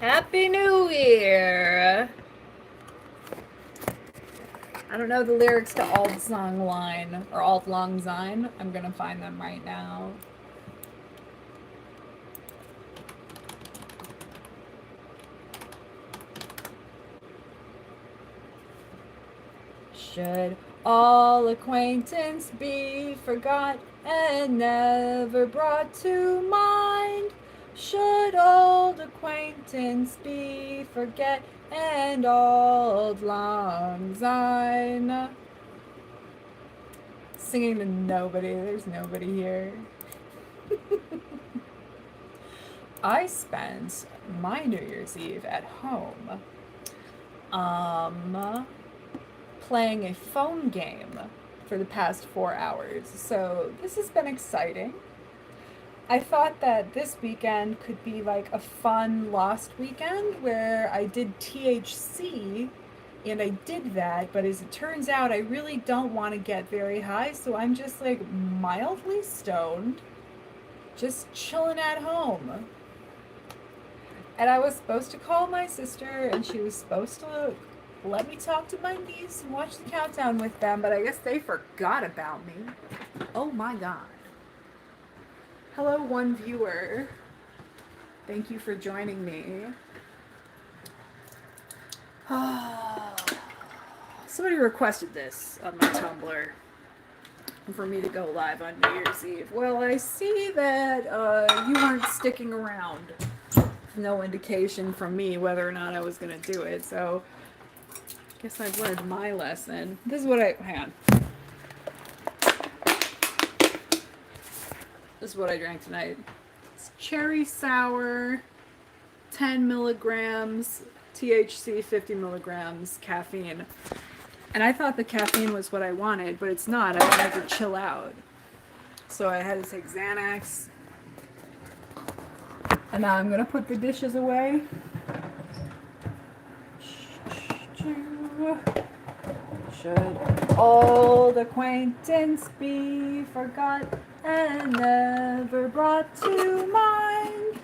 Happy New Year! I don't know the lyrics to Auld Lang Syne or Auld Lang Syne. I'm gonna find them right now. Should all acquaintance be forgot and never brought to mind? Should old acquaintance be forget and Auld Lang Syne? Singing to nobody. There's nobody here. I spent my New Year's Eve at home, um, playing a phone game for the past 4 hours. So this has been exciting. I thought that this weekend could be like a fun lost weekend where I did THC, and I did that, but as it turns out, I really don't want to get very high, so I'm just like mildly stoned, just chilling at home. And I was supposed to call my sister, and she was supposed to let me talk to my niece and watch the countdown with them, but I guess they forgot about me. Oh my god. Hello, one viewer. Thank you for joining me. Somebody requested this on my Tumblr for me to go live on New Year's Eve. Well, I see that you weren't sticking around. No indication from me whether or not I was going to do it, so I guess I've learned my lesson. This is what hang on. This is what I drank tonight. It's cherry sour, 10 milligrams, THC, 50 milligrams, caffeine. And I thought the caffeine was what I wanted, but it's not. I wanted to chill out. So I had to take Xanax. And now I'm going to put the dishes away. Should old acquaintance be forgot and never brought to mind?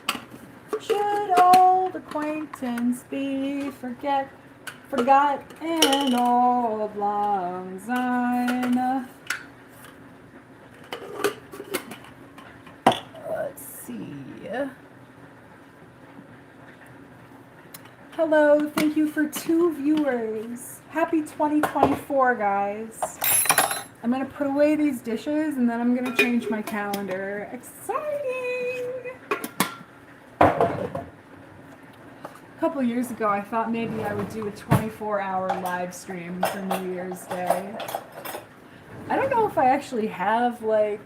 Should old acquaintance be forgot and Auld Lang Syne? Let's see. Hello, thank you for 2 viewers. Happy 2024, guys. I'm gonna put away these dishes and then I'm gonna change my calendar. Exciting! A couple years ago, I thought maybe I would do a 24-hour live stream for New Year's Day. I don't know if I actually have, like,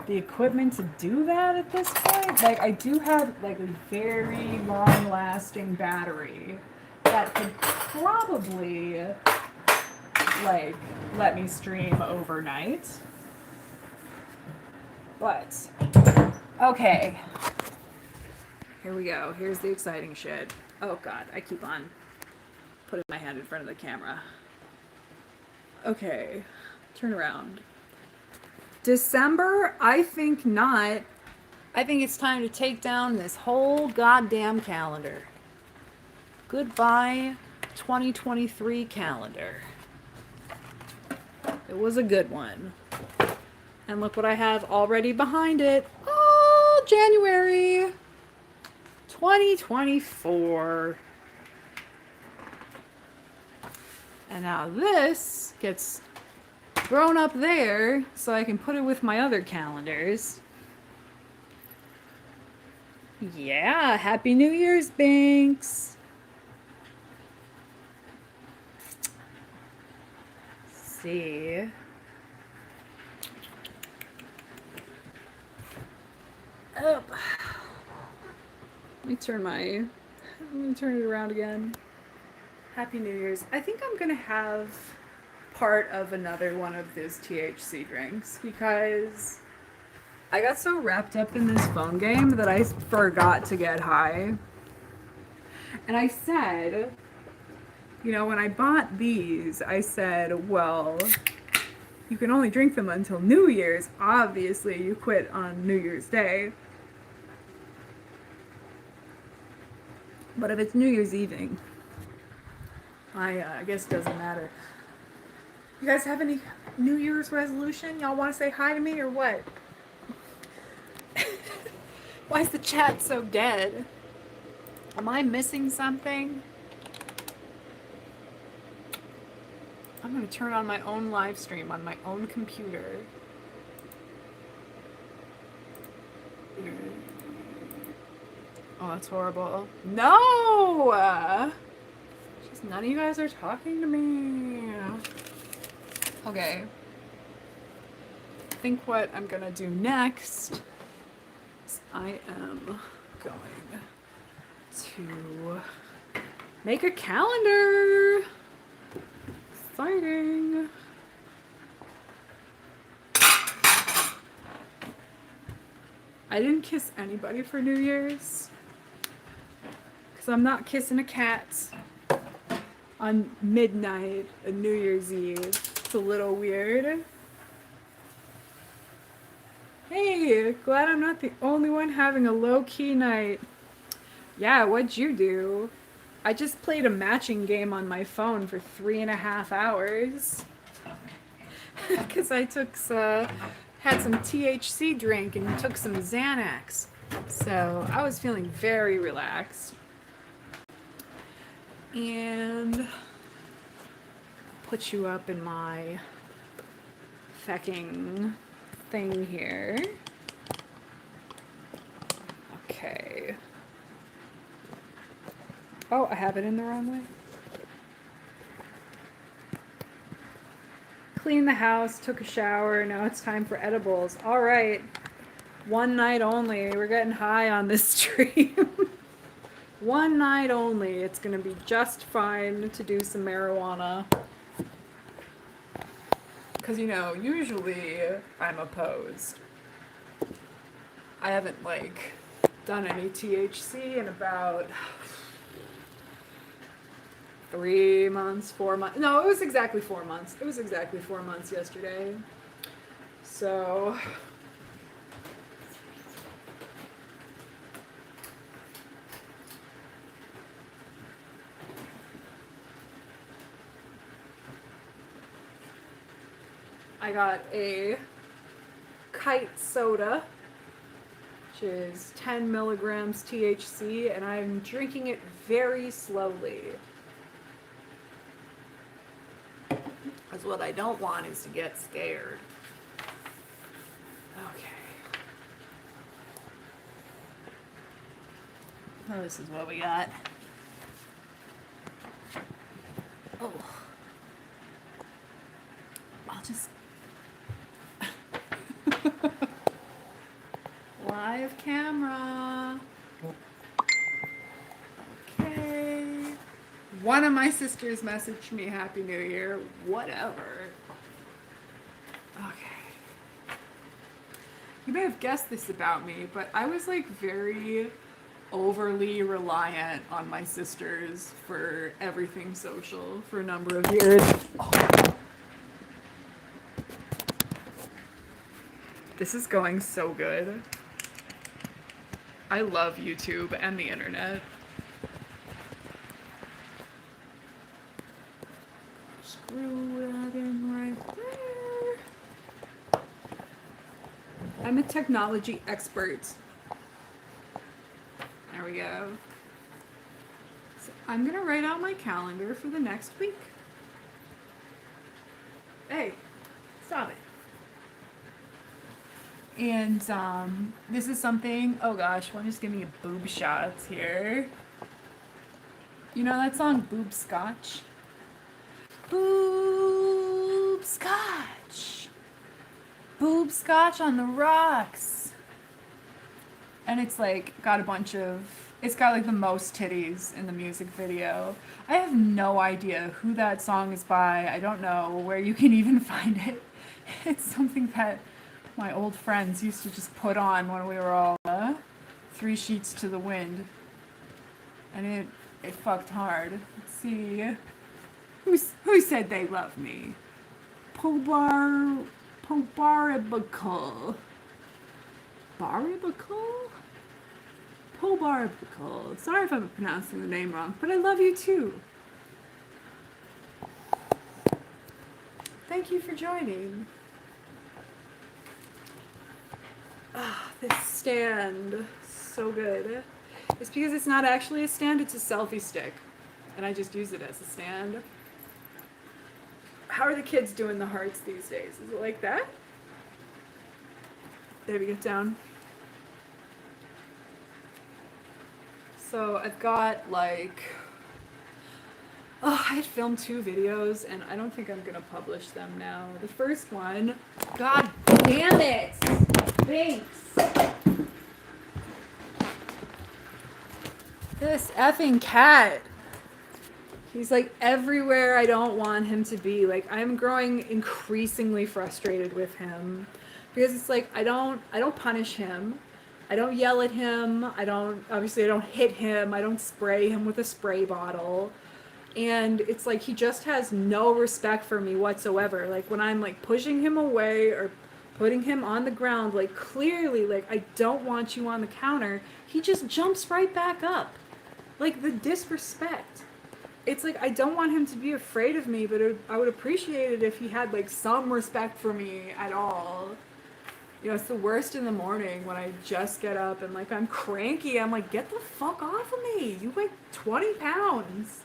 the equipment to do that at this point. Like, I do have like a very long lasting battery that could probably like let me stream overnight. But okay, here we go. Here's the exciting shit. Oh god, I keep on putting my hand in front of the camera. Okay, turn around. December? I think not. I think it's time to take down this whole goddamn calendar. Goodbye, 2023 calendar. It was a good one. And look what I have already behind it. Oh, January 2024. And now this gets thrown up there so I can put it with my other calendars. Yeah, Happy New Year's, Binks. Let's see. Oh. Let me turn it around again. Happy New Year's. I think I'm gonna have part of another one of those THC drinks because I got so wrapped up in this phone game that I forgot to get high. And I said, you know, when I bought these, I said, well, you can only drink them until New Year's. Obviously, you quit on New Year's Day. But if it's New Year's Evening, I guess it doesn't matter. You guys have any New Year's resolution? Y'all want to say hi to me or what? Why is the chat so dead? Am I missing something? I'm going to turn on my own live stream on my own computer. Oh, that's horrible. No! Just none of you guys are talking to me. Okay. I think what I'm gonna do next is I am going to make a calendar. Exciting. I didn't kiss anybody for New Year's because I'm not kissing a cat on midnight on New Year's Eve. It's a little weird. Hey, glad I'm not the only one having a low-key night. Yeah, what'd you do? I just played a matching game on my phone for 3.5 hours. Because I had some THC drink and took some Xanax. So I was feeling very relaxed. And put you up in my fecking thing here. Okay. Oh, I have it in the wrong way. Cleaned the house, took a shower, now it's time for edibles. All right. One night only. We're getting high on this stream. One night only. It's gonna be just fine to do some marijuana. Because, you know, usually I'm opposed. I haven't, like, done any THC in about 3 months, 4 months. No, it was exactly 4 months. It was exactly 4 months yesterday. So I got a Kite soda, which is 10 milligrams THC, and I'm drinking it very slowly. Because what I don't want is to get scared. Okay. Oh, this is what we got. Oh. I'll just... Live camera. Okay. One of my sisters messaged me Happy New Year. Whatever. Okay. You may have guessed this about me, but I was like very overly reliant on my sisters for everything social for a number of years. Oh. This is going so good. I love YouTube and the internet. Screw that in right there. I'm a technology expert. There we go. So I'm gonna write out my calendar for the next week. Hey, stop it. And this is something, oh gosh, one just give me a boob shots here. You know that song, Boob Scotch? Boob Scotch. Boob Scotch on the rocks. And it's like got a bunch of, it's got like the most titties in the music video. I have no idea who that song is by. I don't know where you can even find it. It's something that my old friends used to just put on when we were all 3 sheets to the wind. And it fucked hard. Let's see. Who said they love me? Pobaribakul. Baribakul? Pobarbical. Sorry if I'm pronouncing the name wrong, but I love you too. Thank you for joining. This stand, so good. It's because it's not actually a stand, it's a selfie stick. And I just use it as a stand. How are the kids doing the hearts these days? Is it like that? Baby, get down. So I've got like, I had filmed 2 videos and I don't think I'm gonna publish them now. The first one, god damn it! Thanks! This effing cat. He's like everywhere I don't want him to be. Like I'm growing increasingly frustrated with him because it's like I don't punish him. I don't yell at him. I don't hit him. I don't spray him with a spray bottle. And it's like he just has no respect for me whatsoever. Like when I'm like pushing him away or putting him on the ground, like clearly like I don't want you on the counter, he just jumps right back up. Like the disrespect. It's like I don't want him to be afraid of me, but I would appreciate it if he had like some respect for me at all. You know, it's the worst in the morning when I just get up and like I'm cranky. I'm like, get the fuck off of me. You weigh 20 pounds.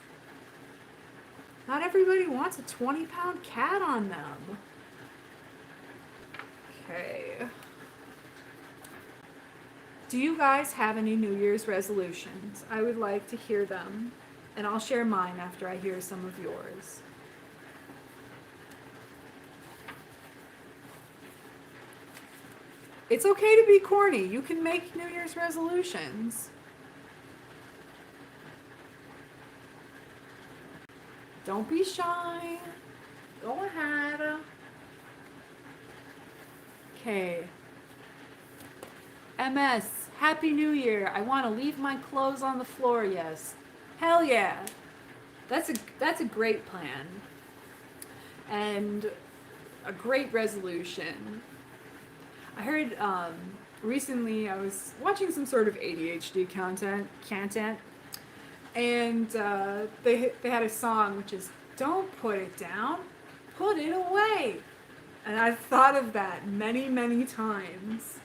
Not everybody wants a 20-pound cat on them. Okay. Do you guys have any New Year's resolutions? I would like to hear them. And I'll share mine after I hear some of yours. It's okay to be corny. You can make New Year's resolutions. Don't be shy. Go ahead. Okay. MS, Happy New Year. I want to leave my clothes on the floor, yes. Hell yeah. That's a great plan. And a great resolution. I heard recently I was watching some sort of ADHD content, and they had a song which is "Don't put it down, put it away," and I've thought of that many times.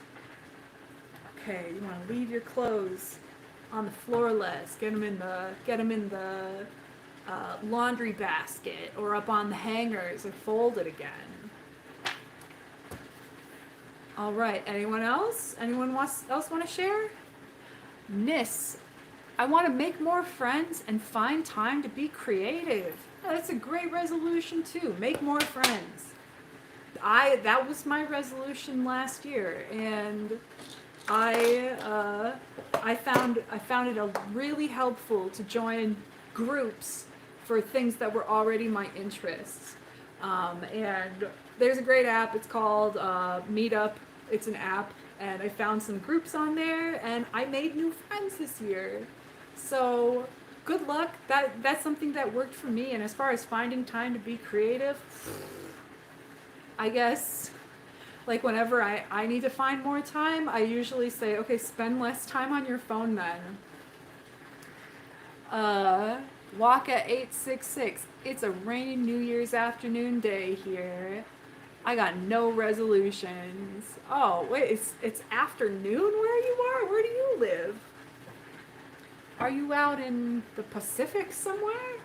Okay, you want to leave your clothes on the floor less. Get them in the laundry basket or up on the hangers and fold it again. All right. Anyone else? Anyone else want to share? Nis, I want to make more friends and find time to be creative. Oh, that's a great resolution too. Make more friends. That was my resolution last year, and I found it really helpful to join groups for things that were already my interests. And there's a great app. It's called Meetup. It's an app, and I found some groups on there, and I made new friends this year. So good luck. That's something that worked for me. And as far as finding time to be creative, I guess like whenever I need to find more time, I usually say, okay, spend less time on your phone then. Walk at 866. It's a rainy New Year's afternoon day here. I got no resolutions. Oh, wait, it's afternoon where you are? Where do you live? Are you out in the Pacific somewhere?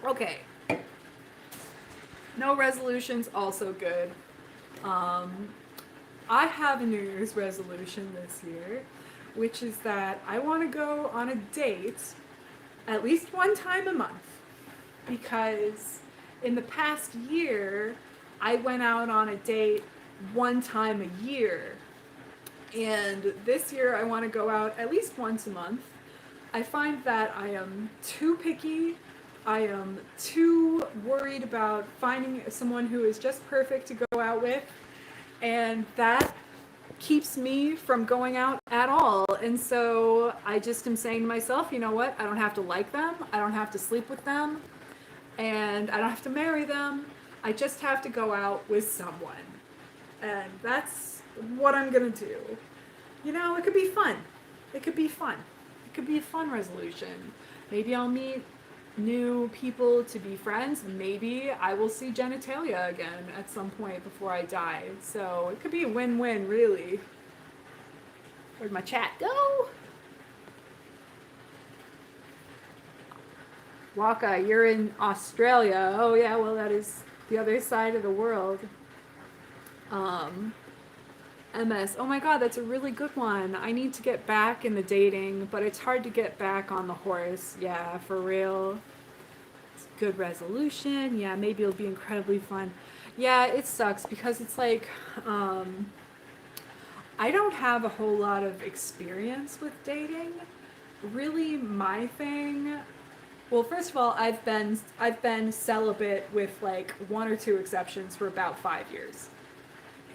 Okay. No resolutions, also good. I have a New Year's resolution this year, which is that I want to go on a date at least one time a month. Because in the past year, I went out on a date one time a year. And this year, I want to go out at least once a month. I find that I am too picky. I am too worried about finding someone who is just perfect to go out with. And that keeps me from going out at all. And so I just am saying to myself, you know what? I don't have to like them. I don't have to sleep with them. And I don't have to marry them. I just have to go out with someone. And that's what I'm gonna do. You know, it could be fun. It could be fun. It could be a fun resolution. Maybe I'll meet new people to be friends. Maybe I will see genitalia again at some point before I die. So it could be a win-win, really. Where'd my chat go? Waka, you're in Australia. Oh yeah, well that is the other side of the world. MS. Oh my god, that's a really good one. I need to get back in the dating, but it's hard to get back on the horse. Yeah, for real. It's a good resolution. Yeah, maybe it'll be incredibly fun. Yeah, it sucks because it's like, I don't have a whole lot of experience with dating. Really, my thing. Well, first of all, I've been celibate with like one or two exceptions for about 5 years.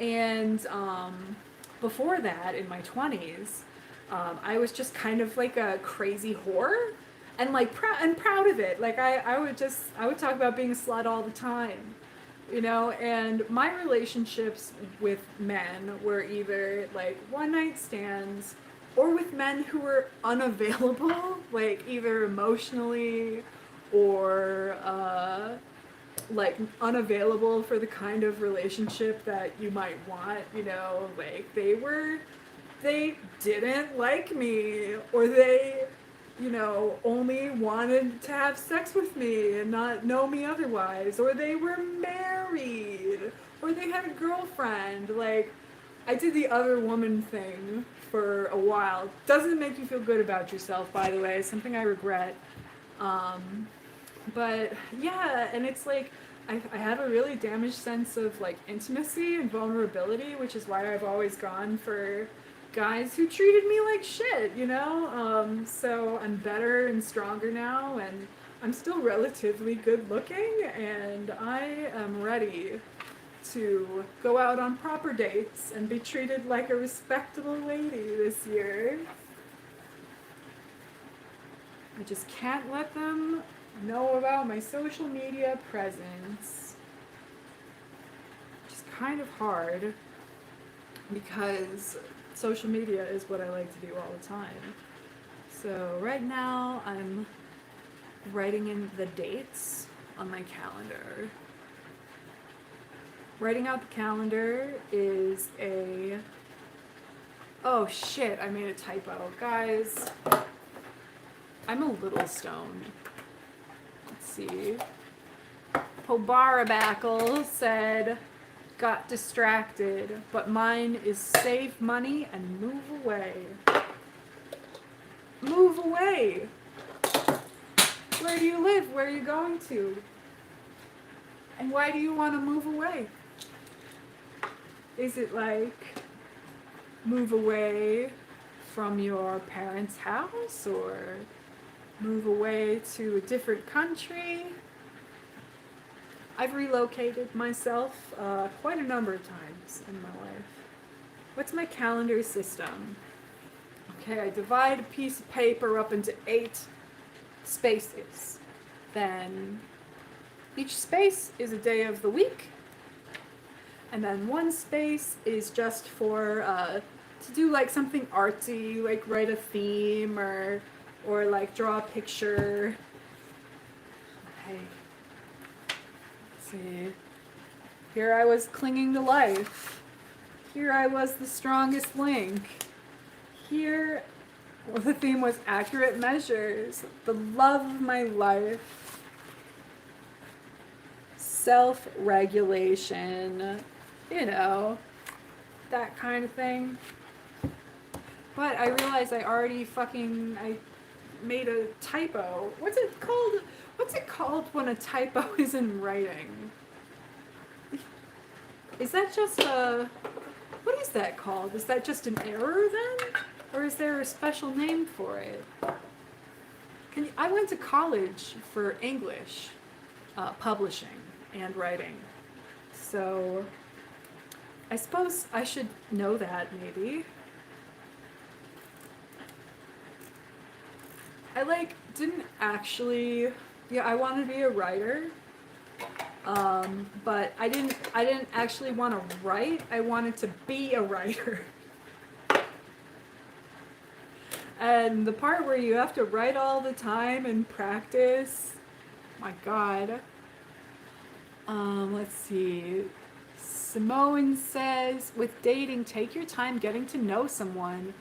And before that, in my 20s, I was just kind of like a crazy whore, and like proud of it. Like I would talk about being a slut all the time, you know. And my relationships with men were either like one night stands, or with men who were unavailable, like either emotionally or like unavailable for the kind of relationship that you might want, you know, like they didn't like me, or they, you know, only wanted to have sex with me and not know me otherwise, or they were married, or they had a girlfriend. Like, I did the other woman thing for a while. Doesn't make you feel good about yourself, by the way, something I regret. Um, but yeah, and it's like I have a really damaged sense of like intimacy and vulnerability, which is why I've always gone for guys who treated me like shit, you know? So I'm better and stronger now, and I'm still relatively good looking, and I am ready to go out on proper dates and be treated like a respectable lady this year. I just can't let them know about my social media presence. Which is kind of hard because social media is what I like to do all the time. So right now I'm writing in the dates on my calendar. Writing out the calendar is a... Oh shit, I made a typo. Guys, I'm a little stoned. Let's see. Pobarabackle said, got distracted, but mine is save money and move away. Move away! Where do you live? Where are you going to? And why do you want to move away? Is it like move away from your parents' house, or move away to a different country? I've relocated myself quite a number of times in my life. What's my calendar system? Okay, I divide a piece of paper up into 8 spaces. Then each space is a day of the week. And then one space is just for to do like something artsy, like write a theme or like draw a picture. Okay. Let's see. Here I was clinging to life. Here I was the strongest link. Here, well, the theme was accurate measures, the love of my life, self-regulation, you know, that kind of thing. But I realized I made a typo. What's it called? What's it called when a typo is in writing? Is that just what is that called? Is that just an error then? Or is there a special name for it? I went to college for English, publishing and writing. So I suppose I should know that, maybe. I didn't actually, yeah, I want to be a writer. But I didn't actually want to write. I wanted to be a writer. And the part where you have to write all the time and practice, my God. Let's see. Simone says, with dating, take your time getting to know someone.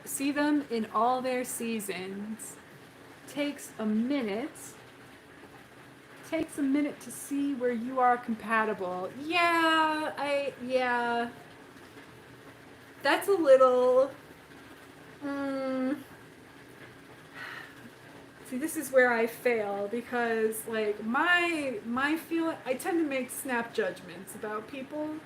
See them in all their seasons. Takes a minute. Takes a minute to see where you are compatible. Yeah. That's a little. See, this is where I fail because, like, my feeling, I tend to make snap judgments about people,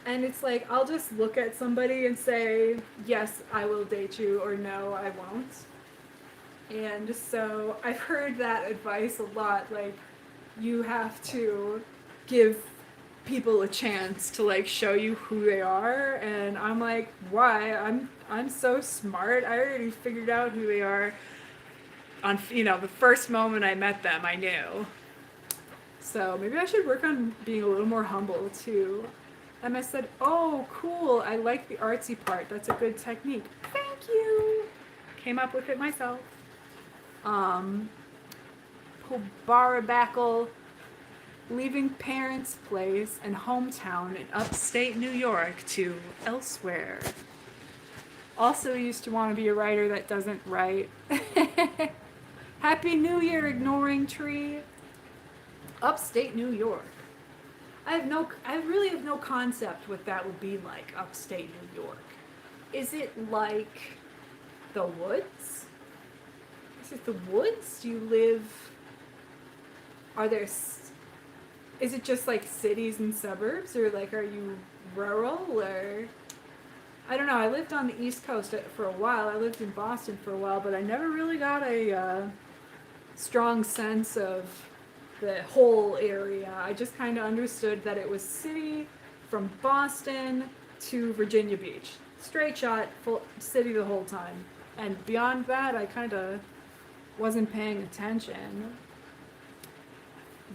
and it's like I'll just look at somebody and say, yes, I will date you, or no, I won't. And so I've heard that advice a lot, like, you have to give people a chance to, like, show you who they are, and I'm like, why? I'm so smart. I already figured out who they are. On, the first moment I met them, I knew. So maybe I should work on being a little more humble too. And I said, oh, cool, I like the artsy part. That's a good technique. Thank you. Came up with it myself. Pobarabackle, leaving parents' place and hometown in upstate New York to elsewhere. Also used to want to be a writer that doesn't write. Happy New Year, ignoring tree. Upstate New York. I really have no concept what that would be like, upstate New York. Is it like the woods? Is it the woods? Do you live? Is it just like cities and suburbs, or like are you rural, or? I don't know. I lived on the East Coast for a while. I lived in Boston for a while, but I never really got a strong sense of the whole area. I just kind of understood that it was city from Boston to Virginia Beach. Straight shot, full city the whole time. And beyond that, I kind of wasn't paying attention.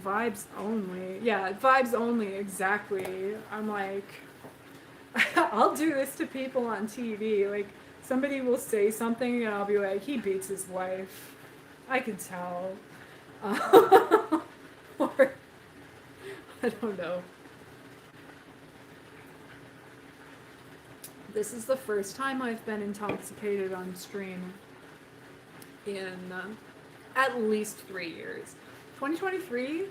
Vibes only. Yeah, vibes only, exactly. I'm like, I'll do this to people on TV. Like, somebody will say something and I'll be like, he beats his wife. I can tell. Or, I don't know. This is the first time I've been intoxicated on stream in at least 3 years. 2023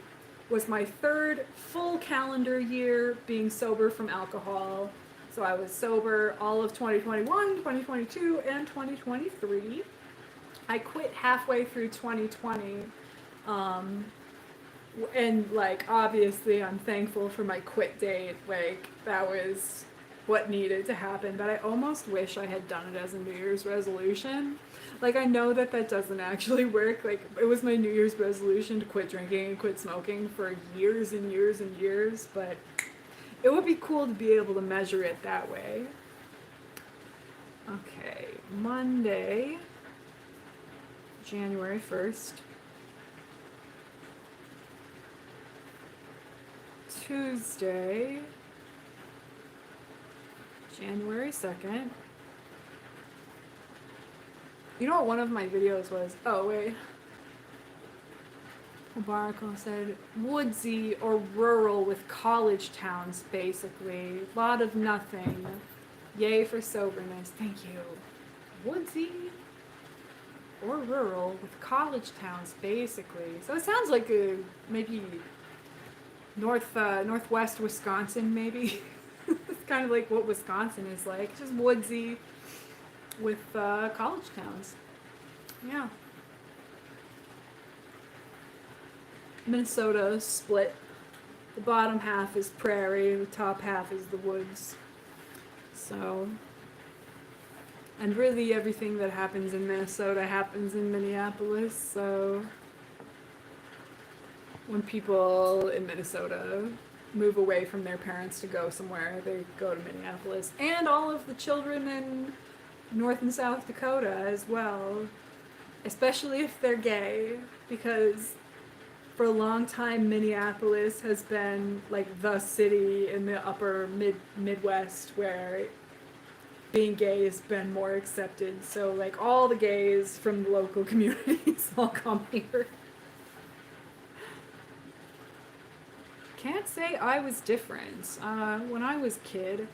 was my third full calendar year being sober from alcohol. So I was sober all of 2021, 2022, and 2023. I quit halfway through 2020. And, like, obviously I'm thankful for my quit date. Like, that was what needed to happen. But I almost wish I had done it as a New Year's resolution. Like, I know that doesn't actually work. Like, it was my New Year's resolution to quit drinking and quit smoking for years and years and years. But it would be cool to be able to measure it that way. Okay, Monday, January 1st. Tuesday, January 2nd. You know what one of my videos was? Oh, wait. Barako said, woodsy or rural with college towns, basically. A lot of nothing. Yay for soberness. Thank you. Woodsy or rural with college towns, basically. So it sounds like maybe northwest Wisconsin, maybe. It's kind of like what Wisconsin is like. It's just woodsy with college towns. Yeah. Minnesota split. The bottom half is prairie, the top half is the woods. So, and really everything that happens in Minnesota happens in Minneapolis, so when people in Minnesota move away from their parents to go somewhere, they go to Minneapolis. And all of the children in North and South Dakota as well, especially if they're gay, because for a long time, Minneapolis has been like the city in the upper Midwest where being gay has been more accepted. So like all the gays from the local communities all come here. Can't say I was different. When I was a kid,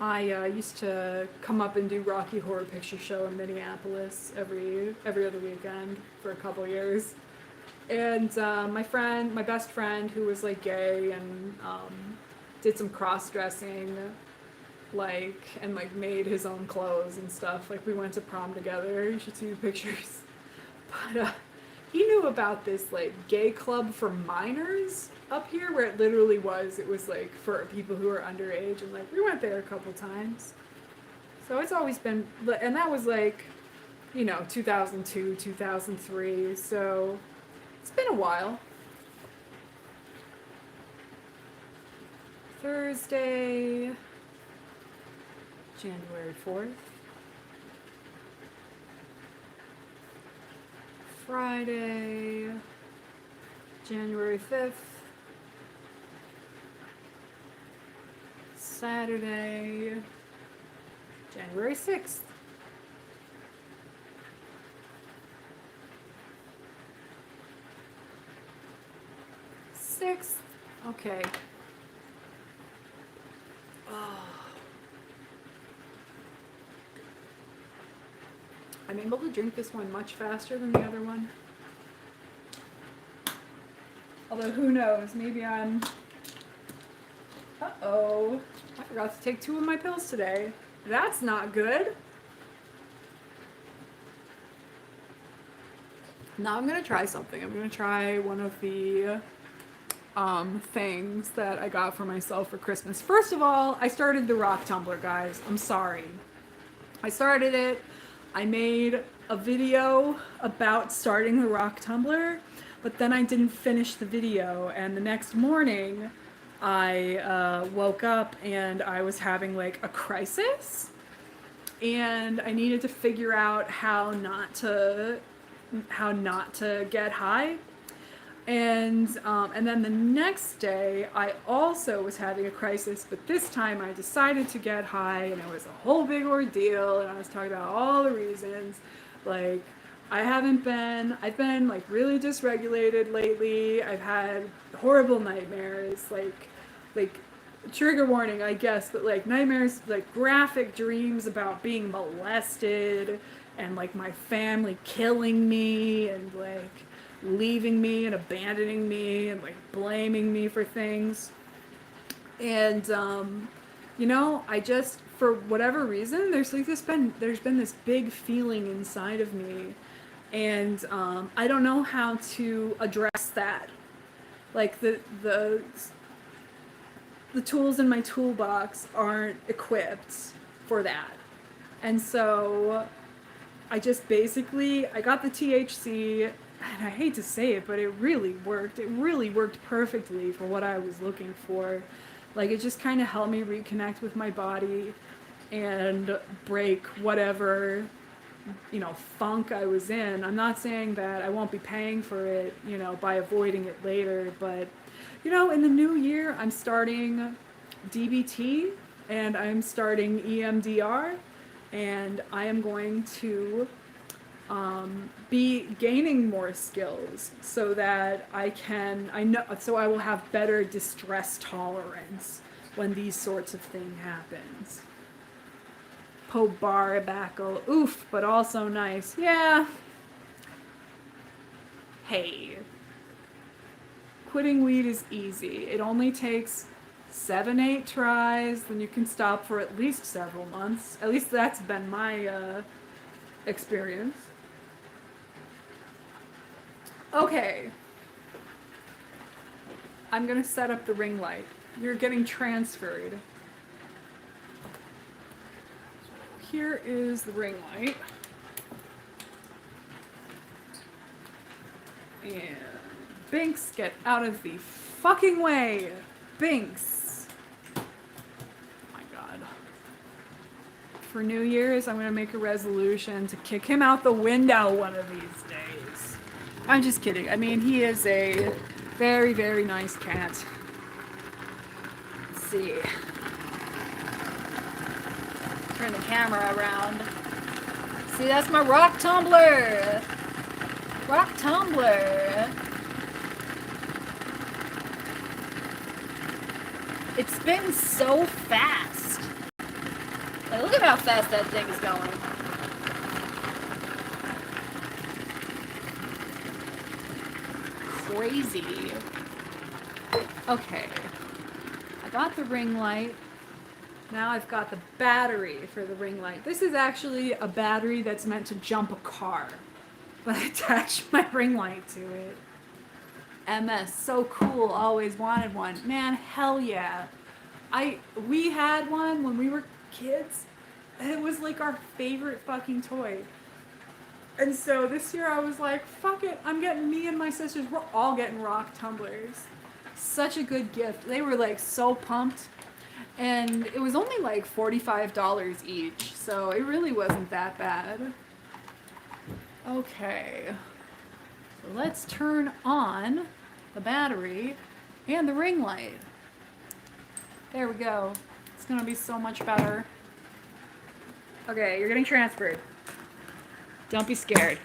I used to come up and do Rocky Horror Picture Show in Minneapolis every other weekend for a couple years. And my best friend, who was like gay and did some cross dressing, and like made his own clothes and stuff. Like we went to prom together. You should see the pictures. But he knew about this like gay club for minors up here, where it literally was. It was like for people who are underage, and like we went there a couple times. So it's always been, and that was like, 2002, 2003. So it's been a while. Thursday, January 4th. Friday, January 5th. Saturday, January 6th. Okay. I'm able to drink this one much faster than the other one. Although who knows, maybe I'm... Uh-oh. I forgot to take 2 of my pills today. That's not good. Now I'm gonna try something. I'm gonna try one of the things that I got for myself for Christmas. First of all, I started the rock tumbler, guys. I'm sorry. I started it. I made a video about starting the rock tumbler, but then I didn't finish the video, and the next morning I woke up and I was having like a crisis, and I needed to figure out how not to get high. And then the next day, I also was having a crisis, but this time I decided to get high, and it was a whole big ordeal, and I was talking about all the reasons. Like, I've been like really dysregulated lately. I've had horrible nightmares, like trigger warning, I guess, but like nightmares, like graphic dreams about being molested, and like my family killing me, and like leaving me and abandoning me and like blaming me for things. And I just, for whatever reason, there's been this big feeling inside of me, and I don't know how to address that. Like the tools in my toolbox aren't equipped for that. And so I just basically, I got the THC, and I hate to say it, but it really worked. It really worked perfectly for what I was looking for. Like, it just kind of helped me reconnect with my body and break whatever, funk I was in. I'm not saying that I won't be paying for it, by avoiding it later, but, in the new year, I'm starting DBT, and I'm starting EMDR, and I am going to be gaining more skills so that I will have better distress tolerance when these sorts of things happens. Po barbacco, oof, but also nice. Yeah. Hey. Quitting weed is easy. It only takes 7-8 tries, then you can stop for at least several months. At least that's been my experience. Okay. I'm gonna set up the ring light. You're getting transferred. Here is the ring light. And Binks, get out of the fucking way! Binks! Oh my god. For New Year's, I'm gonna make a resolution to kick him out the window one of these days. I'm just kidding. I mean, he is a very, very nice cat. Let's see. Turn the camera around. See, that's my rock tumbler. Rock tumbler. It spins so fast. Like, look at how fast that thing is going. Crazy. Okay. I got the ring light. Now I've got the battery for the ring light. This is actually a battery that's meant to jump a car. But I attached my ring light to it. MS, so cool, always wanted one. Man, hell yeah. We had one when we were kids, and it was like our favorite fucking toy. And so this year I was like, fuck it, me and my sisters, we're all getting rock tumblers. Such a good gift. They were like so pumped. And it was only like $45 each, so it really wasn't that bad. Okay, so let's turn on the battery and the ring light. There we go. It's gonna be so much better. Okay, you're getting transferred. Don't be scared.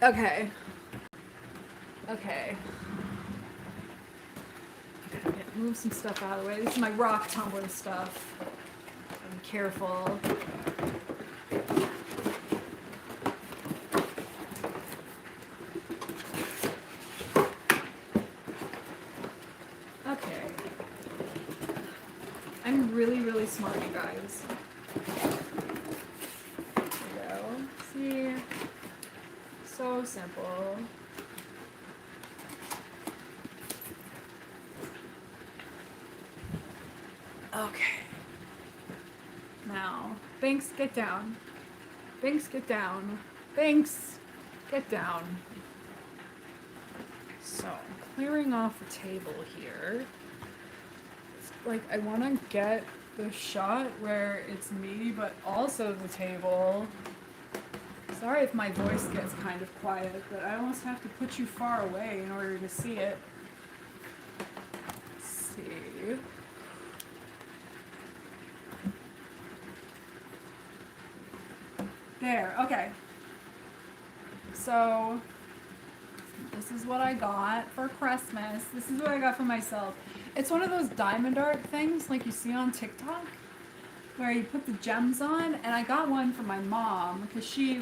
Okay. Okay. Move some stuff out of the way. This is my rock tumbler stuff. I'm careful. Okay. I'm really, really smart, you guys. There we go. See? So simple. Okay. Now, Binks, get down. Binks, get down. Binks, get down. So, clearing off the table here. It's like, I want to get the shot where it's me, but also the table. Sorry if my voice gets kind of quiet, but I almost have to put you far away in order to see it. Let's see. There, okay. So, this is what I got for Christmas. This is what I got for myself. It's one of those diamond art things like you see on TikTok, where you put the gems on, and I got one for my mom, because she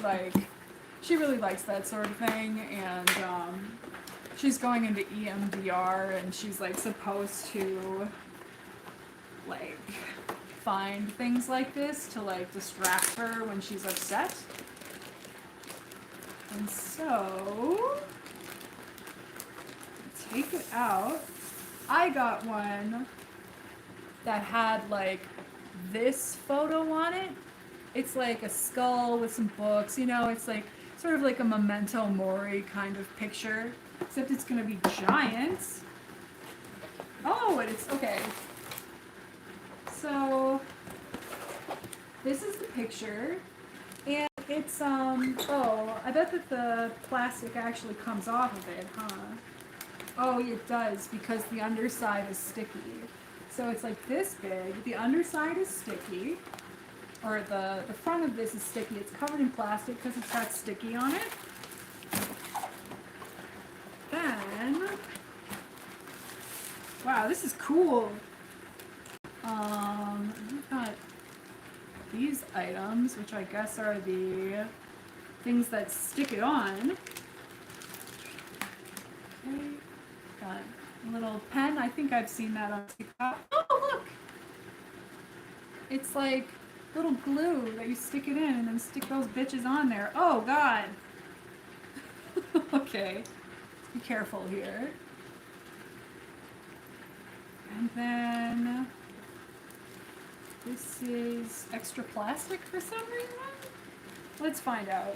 really likes that sort of thing, and she's going into EMDR, and she's like supposed to like find things like this to like distract her when she's upset. And so, take it out. I got one that had like this photo on it. It's like a skull with some books, you know, it's like sort of like a memento mori kind of picture, except it's gonna be giant. Oh, and it's okay. So this is the picture, and it's oh, I bet that the plastic actually comes off of it, huh? Oh, it does, because the underside is sticky. So it's like this big. The underside is sticky, or the front of this is sticky. It's covered in plastic because it's got sticky on it. Then, wow, this is cool. We've got these items, which I guess are the things that stick it on. Okay, got a little pen. I think I've seen that on TikTok. Oh, look! It's like little glue that you stick it in and then stick those bitches on there. Oh, God! Okay, be careful here. And then this is extra plastic for some reason? Let's find out.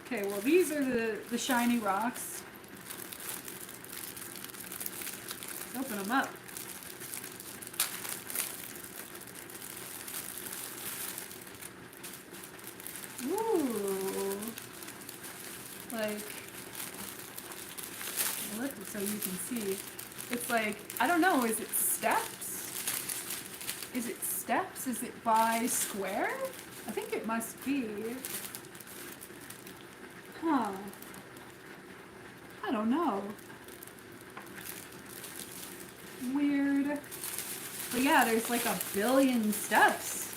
Okay, well these are the shiny rocks. Let's open them up. Ooh. Like, look so you can see. It's like, I don't know, is it steps? Is it steps? Is it by square? I think it must be. Huh. I don't know. Weird. But yeah, there's like 1 billion steps.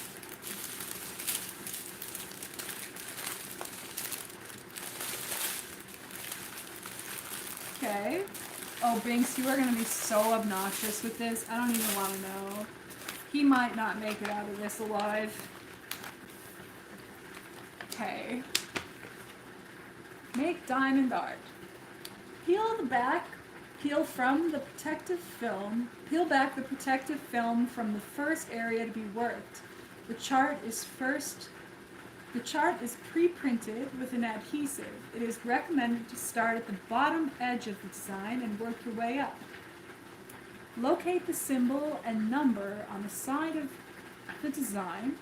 Okay. Oh, Binks, you are going to be so obnoxious with this. I don't even want to know. He might not make it out of this alive. Okay. Make diamond art. Peel back the protective film from the first area to be worked. The chart is pre-printed with an adhesive. It is recommended to start at the bottom edge of the design and work your way up. Locate the symbol and number on the side of the design.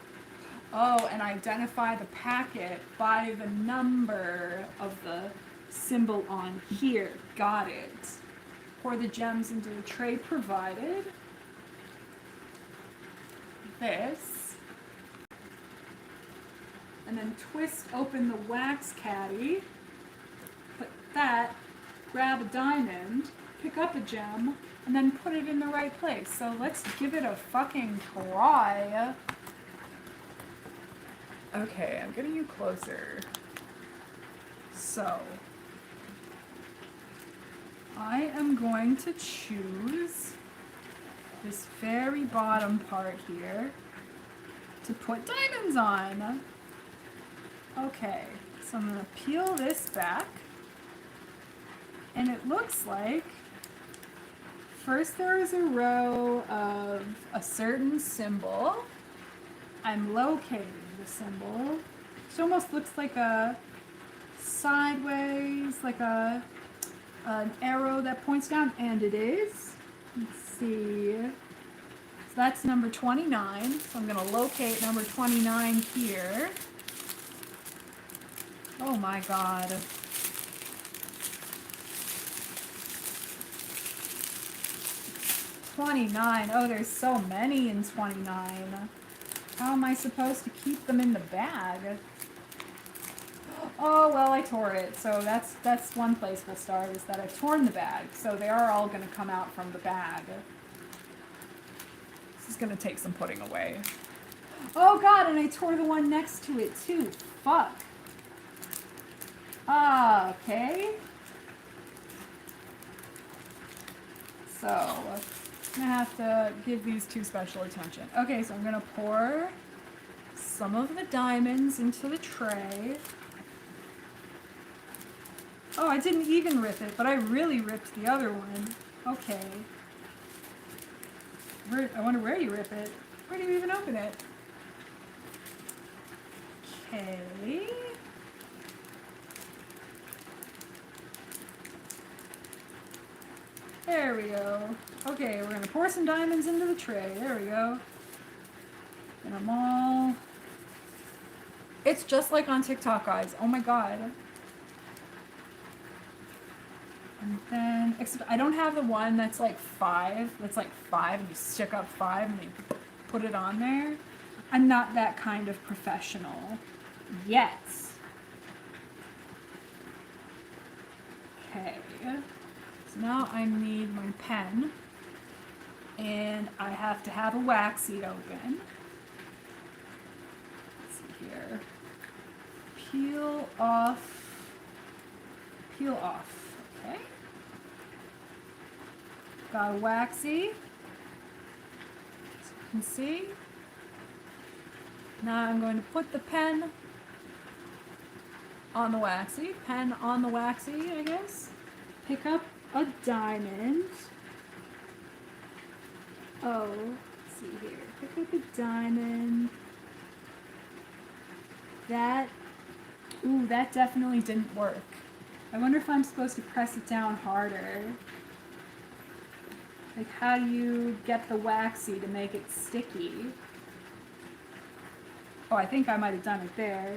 Oh, and identify the packet by the number of the symbol on here. Got it. Pour the gems into the tray provided. This. And then twist open the wax caddy. Put that. Grab a diamond. Pick up a gem. And then put it in the right place. So let's give it a fucking try. Okay, I'm getting you closer. So, I am going to choose this very bottom part here to put diamonds on. Okay, so I'm going to peel this back. And it looks like first there is a row of a certain symbol. I'm locating the symbol. It almost looks like a sideways, like an arrow that points down, and it is. Let's see. So that's number 29. So I'm going to locate number 29 here. Oh my god. $29. Oh, there's so many in 29. How am I supposed to keep them in the bag? Oh, well, I tore it. So that's one place we'll start, is that I've torn the bag. So they are all going to come out from the bag. This is going to take some putting away. Oh, God, and I tore the one next to it, too. Fuck. Ah, okay. So, I'm going to have to give these two special attention. Okay, so I'm going to pour some of the diamonds into the tray. Oh, I didn't even rip it, but I really ripped the other one. Okay. I wonder where you rip it. Where do you even open it? Okay. There we go. Okay, we're going to pour some diamonds into the tray. There we go. And I'm all... It's just like on TikTok, guys. Oh my god. And then, except I don't have the one that's like 5. That's like 5 and you stick up 5 and you put it on there. I'm not that kind of professional yet. Okay. So now I need my pen. And I have to have a wax seed open. Let's see here. Peel off. Okay. Got a waxy. As you can see. Now I'm going to put the pen on the waxy. Pen on the waxy, I guess. Pick up a diamond. Oh, let's see here. Pick up a diamond. That definitely didn't work. I wonder if I'm supposed to press it down harder. Like, how do you get the waxy to make it sticky? Oh, I think I might have done it there.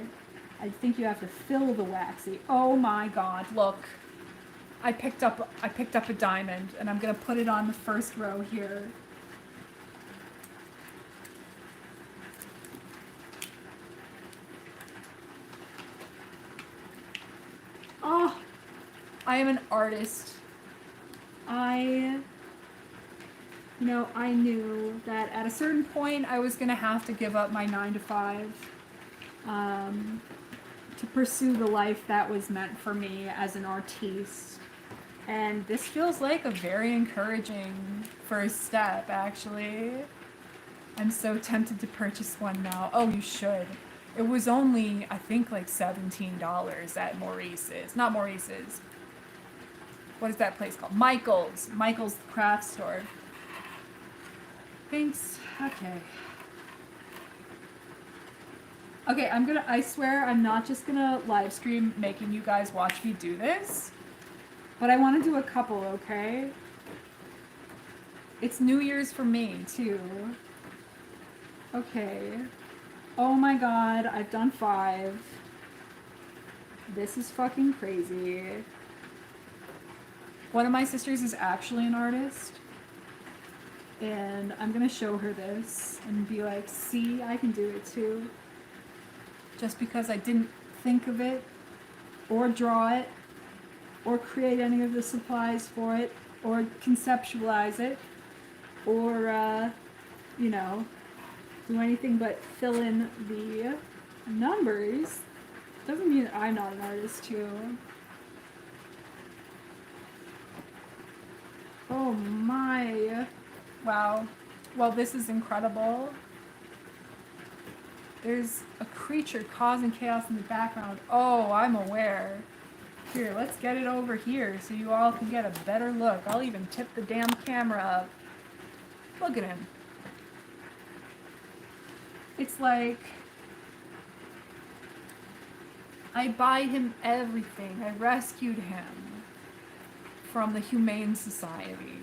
I think you have to fill the waxy. Oh my god, look. I picked up a diamond, and I'm gonna put it on the first row here. Oh, I am an artist. I knew that at a certain point I was gonna have to give up my 9 to 5 to pursue the life that was meant for me as an artiste. And this feels like a very encouraging first step, actually. I'm so tempted to purchase one now. Oh, you should. It was only, I think, like $17 at Maurice's. Not Maurice's. What is that place called? Michael's. Michael's craft store. Thanks. Okay. Okay, I swear I'm not just gonna live stream making you guys watch me do this. But I want to do a couple, okay? It's New Year's for me, too. Okay. Oh my god, I've done 5. This is fucking crazy. One of my sisters is actually an artist. And I'm gonna show her this and be like, see, I can do it too. Just because I didn't think of it, or draw it, or create any of the supplies for it, or conceptualize it, or, do anything but fill in the numbers, doesn't mean I'm not an artist too. Oh my. Wow. Well, this is incredible. There's a creature causing chaos in the background. Oh, I'm aware. Here, let's get it over here so you all can get a better look. I'll even tip the damn camera up. Look at him. It's like I buy him everything. I rescued him from the Humane Society.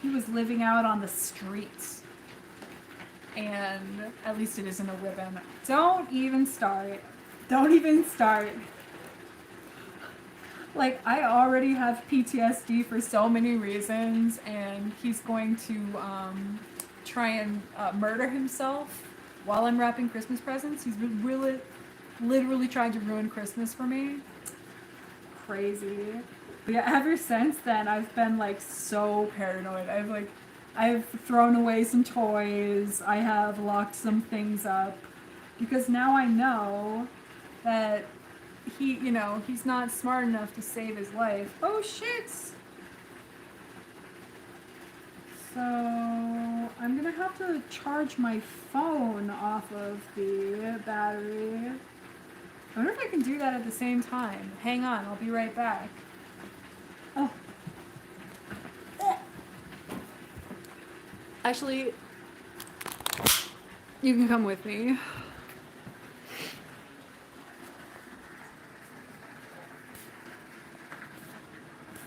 He was living out on the streets. And at least it isn't a ribbon. Don't even start. Don't even start. Like, I already have PTSD for so many reasons, and he's going to try and murder himself while I'm wrapping Christmas presents. He's really, literally trying to ruin Christmas for me. Crazy. But yeah, ever since then, I've been like so paranoid. I've thrown away some toys. I have locked some things up because now I know that he's not smart enough to save his life. Oh shit! So I'm gonna have to charge my phone off of the battery. I wonder if I can do that at the same time. Hang on, I'll be right back. Oh. Actually, you can come with me.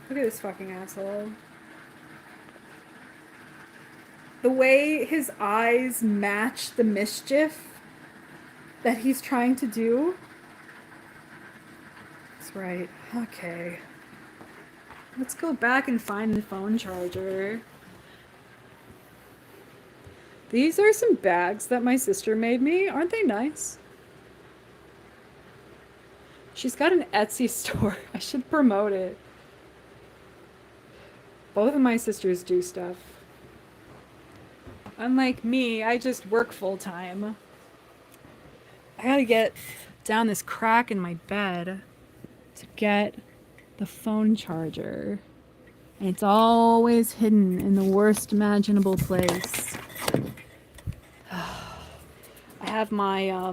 Look at this fucking asshole. The way his eyes match the mischief that he's trying to do. That's right. Okay. Let's go back and find the phone charger. These are some bags that my sister made me. Aren't they nice? She's got an Etsy store. I should promote it. Both of my sisters do stuff. Unlike me, I just work full time. I gotta get down this crack in my bed to get the phone charger. And it's always hidden in the worst imaginable place. I have my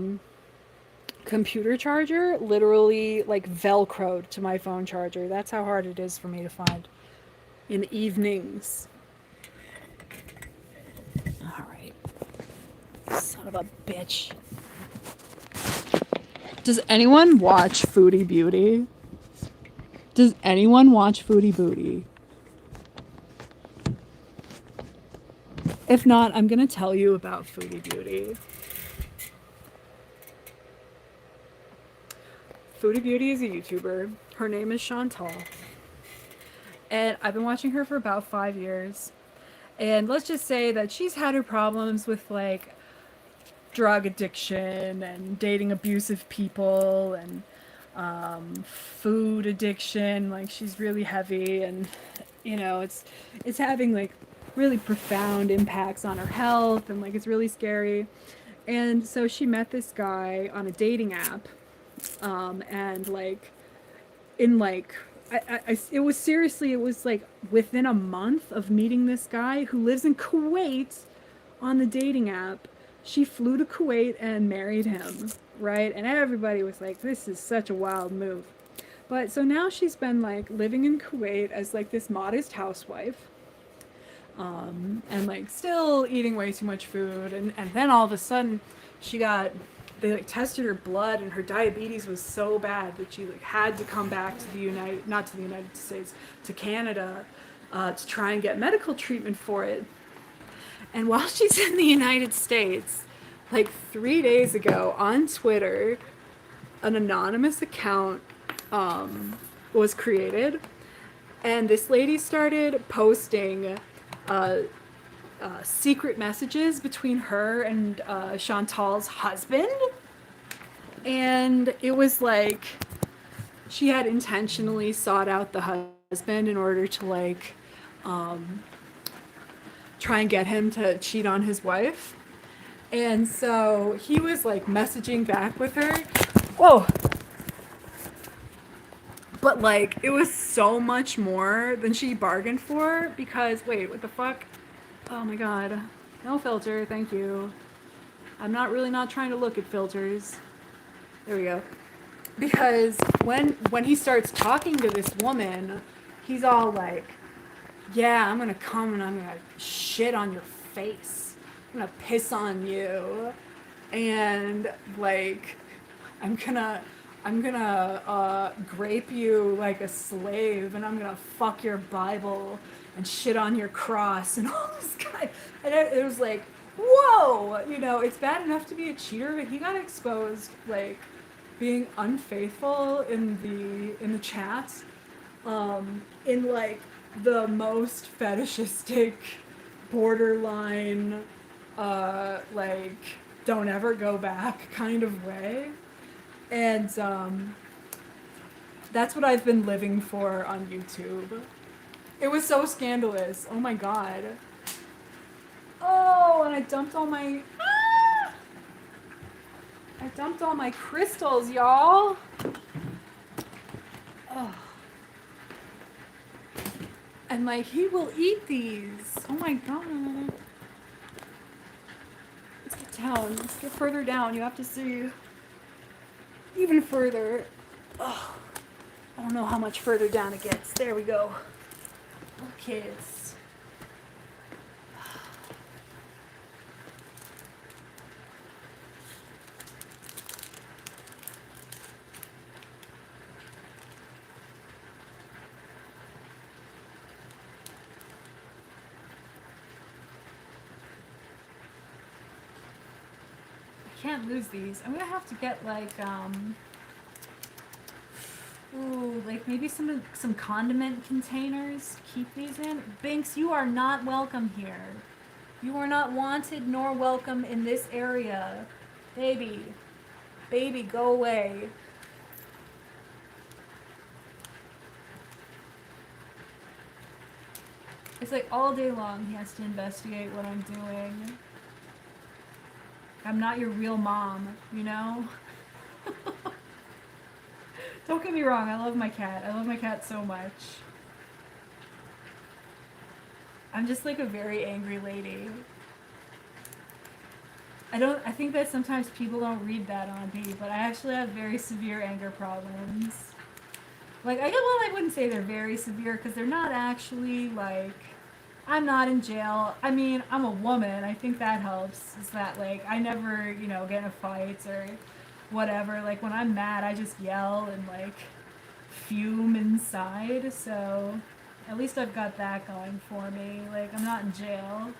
computer charger literally like velcroed to my phone charger. That's how hard it is for me to find in evenings. Alright. Son of a bitch. Does anyone watch Foodie Beauty? Does anyone watch Foodie Booty? If not, I'm gonna tell you about Foodie Beauty. Foodie Beauty is a YouTuber. Her name is Chantal. And I've been watching her for about 5 years. And let's just say that she's had her problems with like drug addiction and dating abusive people and food addiction. Like she's really heavy, and it's having like really profound impacts on her health, and like it's really scary. And so she met this guy on a dating app, and like in like it was seriously, it was like within a month of meeting this guy who lives in Kuwait on the dating app, she flew to Kuwait and married him, right? And everybody was like, this is such a wild move. But so now she's been like living in Kuwait as like this modest housewife, and like still eating way too much food. And then all of a sudden they like tested her blood, and her diabetes was so bad that she like had to come back to not to the United States, to Canada, to try and get medical treatment for it. And while she's in the United States, like 3 days ago on Twitter, an anonymous account was created, and this lady started posting secret messages between her and Chantal's husband. And it was like she had intentionally sought out the husband in order to like try and get him to cheat on his wife. And so he was like messaging back with her. Whoa. But like it was so much more than she bargained for, because wait, what the fuck? Oh my god. No filter, thank you. I'm not trying to look at filters. There we go. Because when he starts talking to this woman, he's all like, yeah, I'm gonna come and I'm gonna shit on your face. I'm gonna piss on you. And like I'm gonna grape you like a slave, and I'm gonna fuck your Bible and shit on your cross and all this kind. And it was like, whoa, it's bad enough to be a cheater, but he got exposed like being unfaithful in the chats, in like the most fetishistic, borderline, like don't ever go back kind of way. And that's what I've been living for on YouTube. It was so scandalous. Oh my god. Oh, and I dumped all my crystals, y'all. Oh. And like he will eat these. Oh my god. Let's get down. Let's get further down. You have to see even further. Oh, I don't know how much further down it gets. There we go. Okay, I can't lose these. I'm gonna have to get like ooh, like maybe some condiment containers to keep these in. Binks, you are not welcome here. You are not wanted nor welcome in this area. Baby, go away. It's like all day long he has to investigate what I'm doing. I'm not your real mom, you know? Don't get me wrong, I love my cat. I love my cat so much. I'm just like a very angry lady. I think that sometimes people don't read that on me, but I actually have very severe anger problems. Like, I wouldn't say they're very severe, because they're not actually, like, I'm not in jail. I mean, I'm a woman. I think that helps. Is that, like, I never, get in fights or whatever. Like, when I'm mad, I just yell and, like, fume inside. So, at least I've got that going for me. Like, I'm not in jail.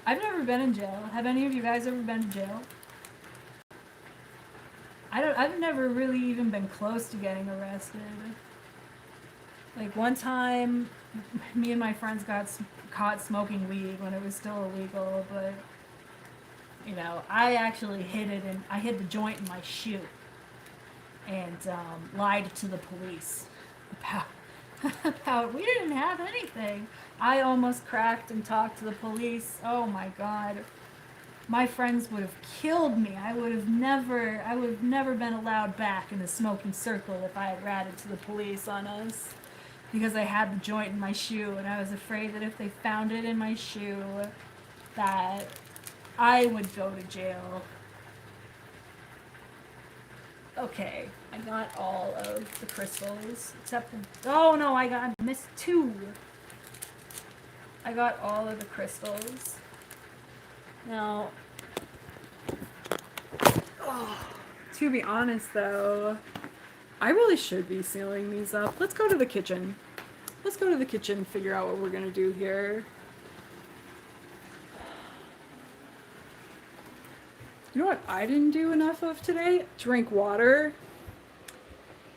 I've never been in jail. Have any of you guys ever been to jail? I've never really even been close to getting arrested. Like one time, me and my friends got caught smoking weed when it was still illegal, but you know, I actually I hid the joint in my shoe and lied to the police about about we didn't have anything. I almost cracked and talked to the police. Oh my god. My friends would have killed me. I would have never been allowed back in the smoking circle if I had ratted to the police on us. Because I had the joint in my shoe and I was afraid that if they found it in my shoe that I would go to jail. Okay, I got all of the crystals except oh no, I missed 2. I got all of the crystals. Now, to be honest though, I really should be sealing these up. Let's go to the kitchen. Let's go to the kitchen and figure out what we're gonna do here. You know what I didn't do enough of today? Drink water.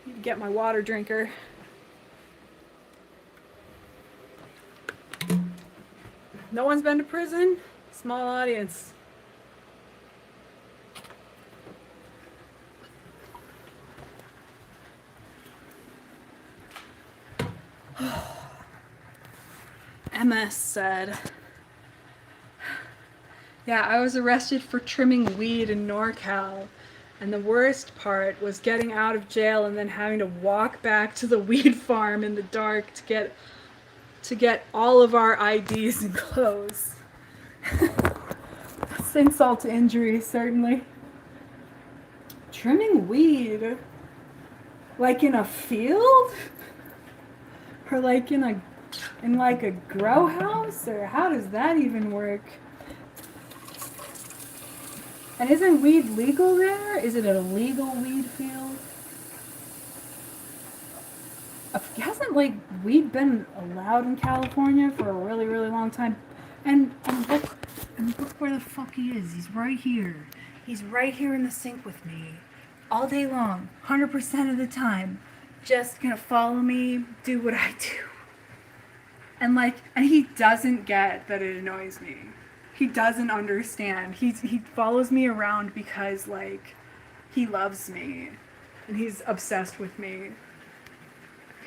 Need to get my water drinker. No one's been to prison? Small audience. MS said, yeah, I was arrested for trimming weed in NorCal. And the worst part was getting out of jail and then having to walk back to the weed farm in the dark to get all of our IDs and clothes. That's insult to injury, certainly. Trimming weed? Like in a field? Or like in a grow house? Or how does that even work? And isn't weed legal there? Is it a legal weed field? Hasn't like weed been allowed in California for a really, really long time? And look where the fuck he is. He's right here. He's right here in the sink with me. All day long, 100% of the time. Just gonna follow me, do what I do. And he doesn't get that it annoys me. He doesn't understand. He follows me around because he loves me and he's obsessed with me.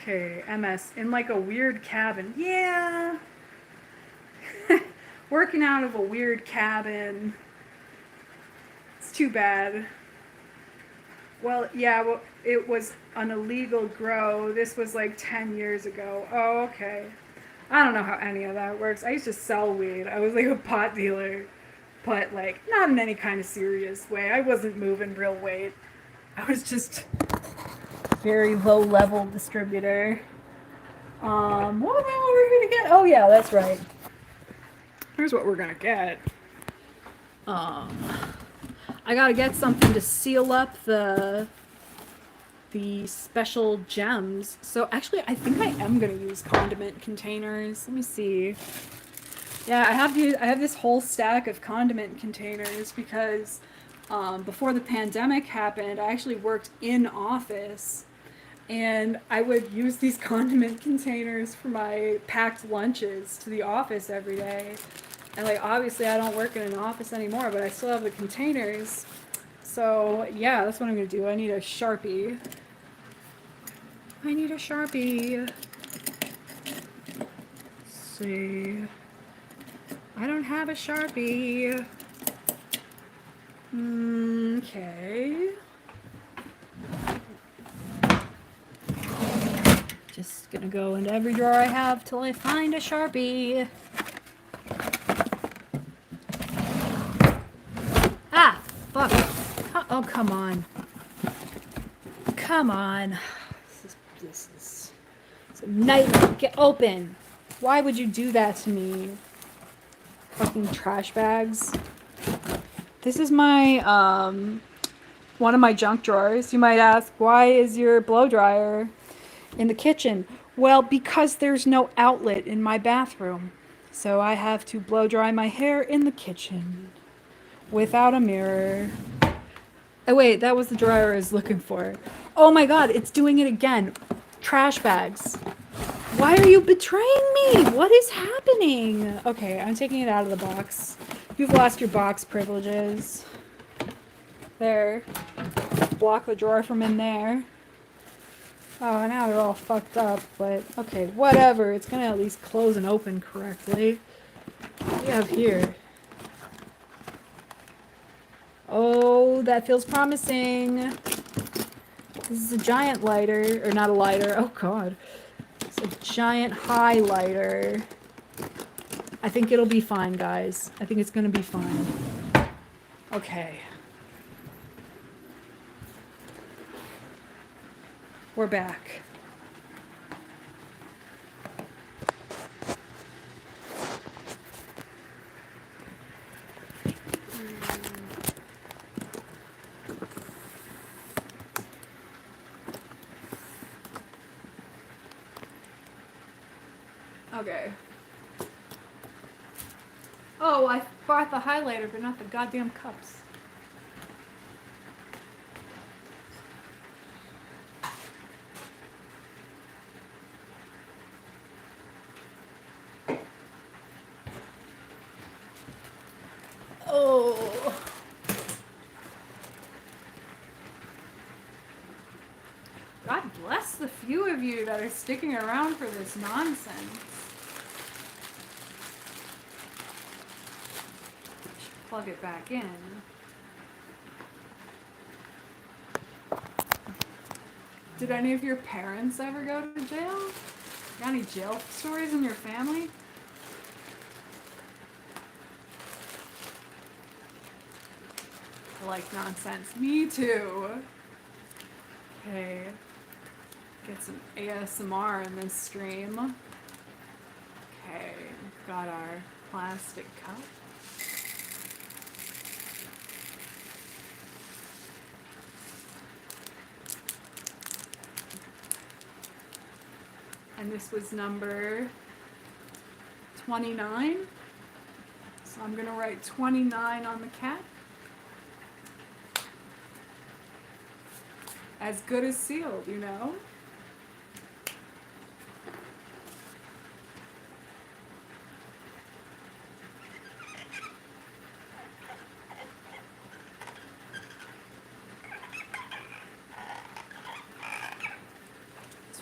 Okay, MS in a weird cabin. Yeah. Working out of a weird cabin. It's too bad. Well, yeah, it was an illegal grow. This was 10 years ago. Oh, okay. I don't know how any of that works. I used to sell weed. I was a pot dealer, but not in any kind of serious way. I wasn't moving real weight. I was just very low level distributor. What am I gonna get? Oh yeah, that's right. Here's what we're gonna get. I gotta get something to seal up the special gems. So actually, I think I am gonna use condiment containers. Let me see. Yeah, I have this whole stack of condiment containers because before the pandemic happened, I actually worked in office, and I would use these condiment containers for my packed lunches to the office every day. And obviously, I don't work in an office anymore, but I still have the containers. So yeah, that's what I'm gonna do. I need a Sharpie. Let's see. I don't have a Sharpie. Okay. Just gonna go into every drawer I have till I find a Sharpie. Ah, fuck. Oh, come on. Come on. This is it's a nightmare. Get open. Why would you do that to me? Fucking trash bags. This is my, one of my junk drawers. You might ask, why is your blow dryer in the kitchen? Well, because there's no outlet in my bathroom. So I have to blow dry my hair in the kitchen without a mirror. Oh wait, that was the dryer I was looking for. Oh my god, it's doing it again. Trash bags. Why are you betraying me? What is happening? Okay, I'm taking it out of the box. You've lost your box privileges. There. Block the drawer from in there. Oh, now they're all fucked up, but okay, whatever. It's gonna at least close and open correctly. What do you have here? Oh, that feels promising. This is a giant lighter, or not a lighter, oh god. It's a giant highlighter. I think it'll be fine, guys. I think it's gonna be fine. Okay. We're back. Okay. Oh, I bought the highlighter, but not the goddamn cups. Oh. God bless the few of you that are sticking around for this nonsense. Plug it back in. Did any of your parents ever go to jail? Got any jail stories in your family? I like nonsense. Me too. Okay. Get some ASMR in this stream. Okay, we've got our plastic cup. And this was number 29. So I'm gonna write 29 on the cap. As good as sealed, you know?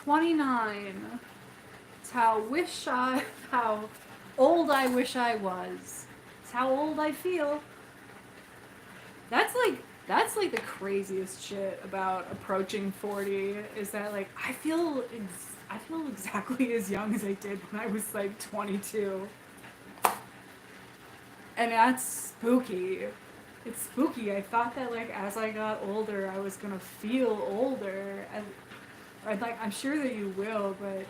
$29. It's how old I wish I was. It's how old I feel. That's like the craziest shit about approaching 40 is that like I feel exactly as young as I did when I was like 22. And that's spooky. It's spooky. I thought that like as I got older I was gonna feel older, and I'm sure that you will, but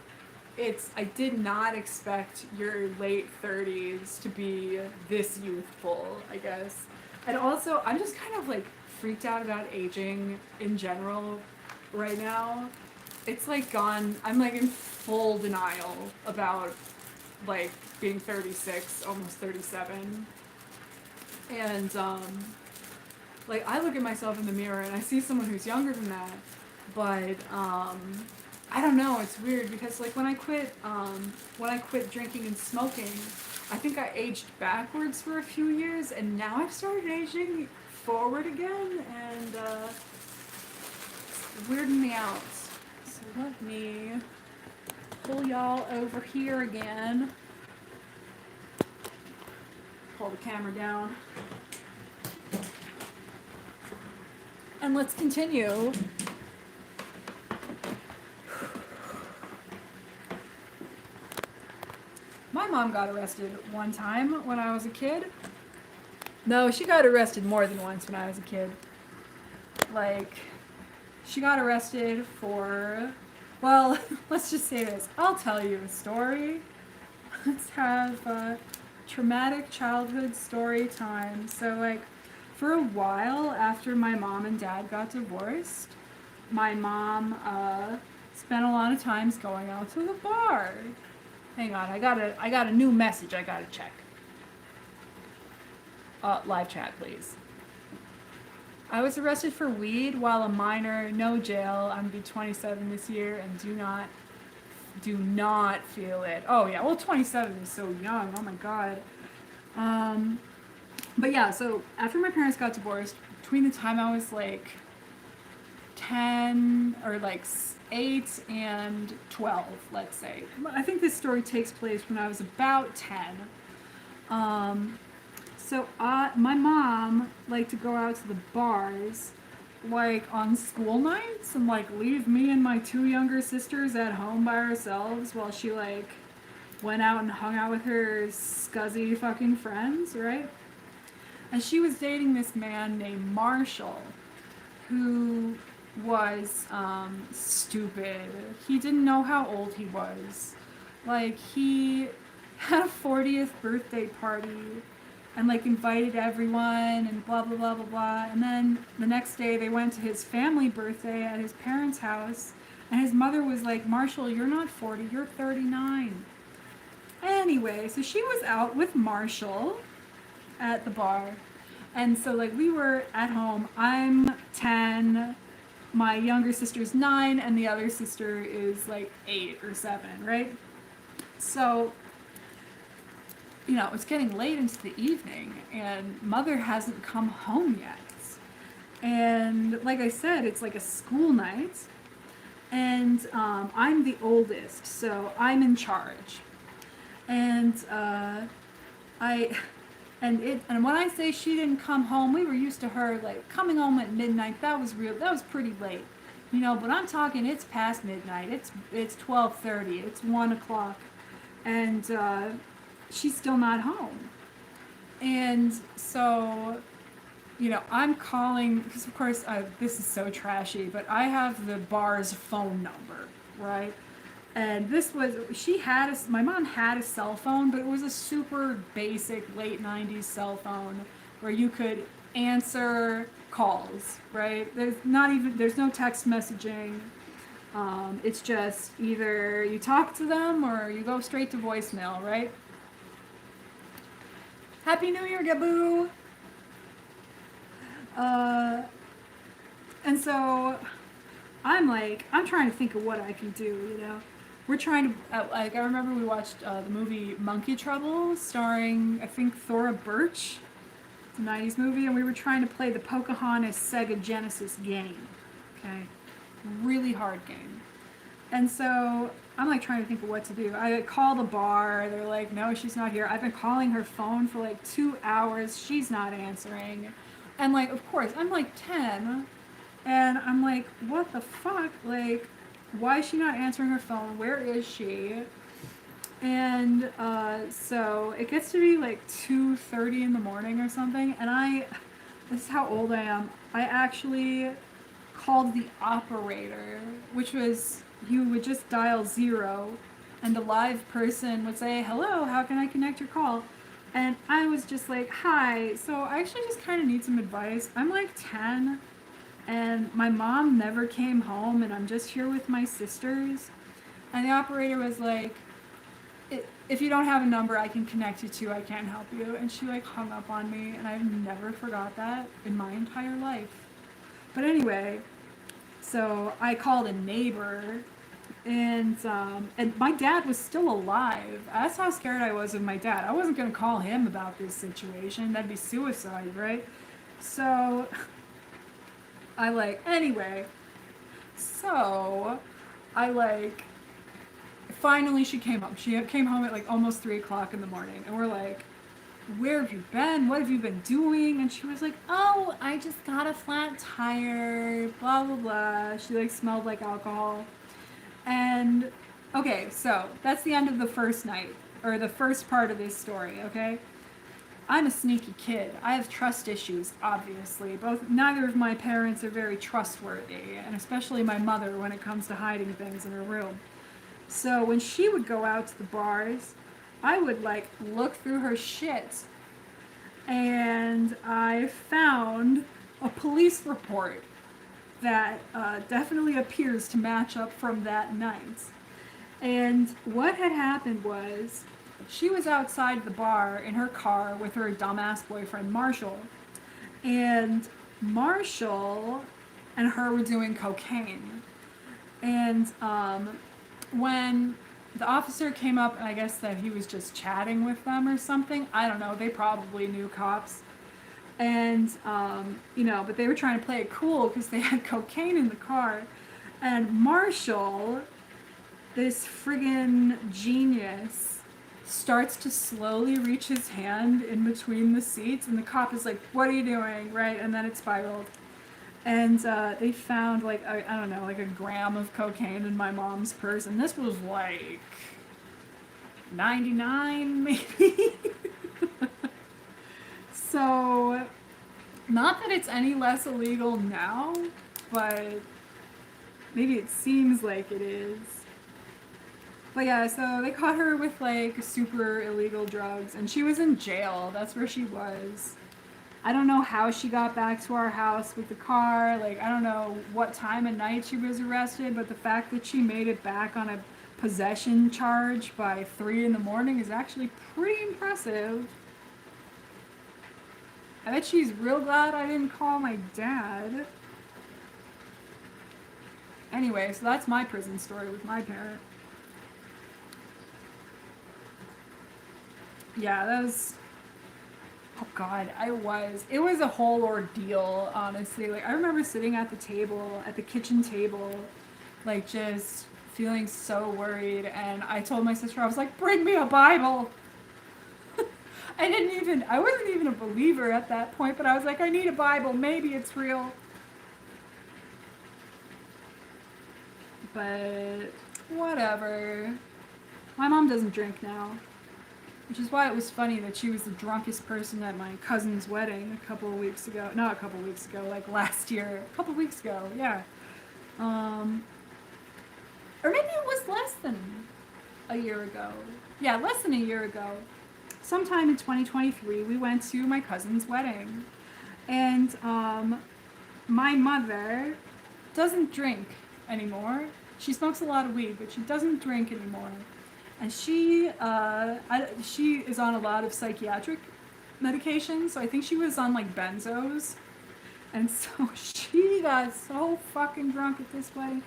I did not expect your late 30s to be this youthful, I guess. And also, I'm just kind of like freaked out about aging in general right now. It's like I'm like in full denial about like being 36, almost 37. And like I look at myself in the mirror and I see someone who's younger than that, but I don't know, it's weird because like when I quit drinking and smoking, I think I aged backwards for a few years, and now I've started aging forward again, and it's weirding me out. So let me pull y'all over here again. Pull the camera down. And let's continue. My mom got arrested one time when I was a kid. No, she got arrested more than once when I was a kid. Like, she got arrested for, well, let's just say this. I'll tell you a story. Let's have a traumatic childhood story time. So, like, for a while after my mom and dad got divorced, my mom spent a lot of times going out to the bar. Hang on, I got a new message I gotta check. Live chat, please. I was arrested for weed while a minor, no jail. I'm gonna be 27 this year and do not feel it. Oh yeah, well 27 is so young. Oh my god. Um, but yeah, so after my parents got divorced, between the time I was like 10 or like 8 and 12, let's say. I think this story takes place when I was about 10. Um, my mom liked to go out to the bars like on school nights and like leave me and my two younger sisters at home by ourselves while she like went out and hung out with her scuzzy fucking friends, right? And she was dating this man named Marshall who was stupid. He didn't know how old he was. Like, he had a 40th birthday party and like invited everyone and blah blah blah blah blah. And then the next day they went to his family birthday at his parents' house, and his mother was like, "Marshall, you're not 40, you're 39." Anyway, so she was out with Marshall at the bar. And so like we were at home. I'm 10, my younger sister's 9, and the other sister is like 8 or 7, right? So it's getting late into the evening, and mother hasn't come home yet. And like I said, it's like a school night, and I'm the oldest, so I'm in charge. And I and when I say she didn't come home, we were used to her like coming home at midnight. That was pretty late, But I'm talking, it's past midnight. It's 12:30. It's 1 o'clock, and she's still not home. And so, I'm calling because of course this is so trashy, but I have the bar's phone number, right? And my mom had a cell phone, but it was a super basic late 90s cell phone where you could answer calls, right? There's no text messaging. It's just either you talk to them or you go straight to voicemail, right? Happy New Year, Gaboo! And so I'm trying to think of what I can do, We're trying to, I remember we watched the movie Monkey Trouble, starring, I think, Thora Birch. It's a 90s movie, and we were trying to play the Pocahontas Sega Genesis game. Okay? Really hard game. And so I'm like trying to think of what to do. I call the bar, they're like, no, she's not here. I've been calling her phone for like 2 hours, she's not answering. And like, of course, I'm like 10, and I'm like, what the fuck? Like, why is she not answering her phone? Where is she? And so it gets to be like 2:30 in the morning or something, and this is how old I am. I actually called the operator, which was, you would just dial 0, and the live person would say, hello, how can I connect your call? And I was just like, hi, so I actually just kind of need some advice. I'm like 10, and my mom never came home, and I'm just here with my sisters. And the operator was like, if you don't have a number I can connect you to, I can't help you. And she like hung up on me, and I've never forgot that in my entire life. But anyway, so I called a neighbor, and my dad was still alive. That's how scared I was of my dad. I wasn't going to call him about this situation. That'd be suicide, right? So anyway, so finally she came home. She came home at like almost 3 o'clock in the morning, and we're like, where have you been? What have you been doing? And she was like, oh, I just got a flat tire, blah, blah, blah. She like smelled like alcohol. And okay, so that's the end of the first night, or the first part of this story, okay? I'm a sneaky kid. I have trust issues, obviously. Neither of my parents are very trustworthy, and especially my mother when it comes to hiding things in her room. So when she would go out to the bars, I would like look through her shit, and I found a police report that definitely appears to match up from that night. And what had happened was she was outside the bar in her car with her dumbass boyfriend Marshall. And Marshall and her were doing cocaine. And when the officer came up, and I guess that he was just chatting with them or something, I don't know, they probably knew cops. And, but they were trying to play it cool because they had cocaine in the car. And Marshall, this friggin' genius, starts to slowly reach his hand in between the seats, and the cop is like, "What are you doing?" Right? And then it spiraled. And they found like I don't know, like a gram of cocaine in my mom's purse, and this was like 99 maybe. So, not that it's any less illegal now, but maybe it seems like it is. But yeah, so they caught her with like super illegal drugs, and she was in jail. That's where she was. I don't know how she got back to our house with the car. Like, I don't know what time of night she was arrested, but the fact that she made it back on a possession charge by 3 in the morning is actually pretty impressive. I bet she's real glad I didn't call my dad. Anyway, so that's my prison story with my parent. Yeah, that was. Oh God, it was a whole ordeal, honestly. Like, I remember sitting at the table, at the kitchen table, like, just feeling so worried. And I told my sister, I was like, bring me a Bible. I wasn't even a believer at that point, but I was like, I need a Bible. Maybe it's real. But whatever. My mom doesn't drink now. Which is why it was funny that she was the drunkest person at my cousin's wedding a couple of weeks ago. Not a couple of weeks ago, like last year. A couple of weeks ago, yeah. Or maybe it was less than a year ago. Yeah, less than a year ago. Sometime in 2023, we went to my cousin's wedding. And my mother doesn't drink anymore. She smokes a lot of weed, but she doesn't drink anymore. And she is on a lot of psychiatric medication, so I think she was on like benzos. And so she got so fucking drunk at this wedding.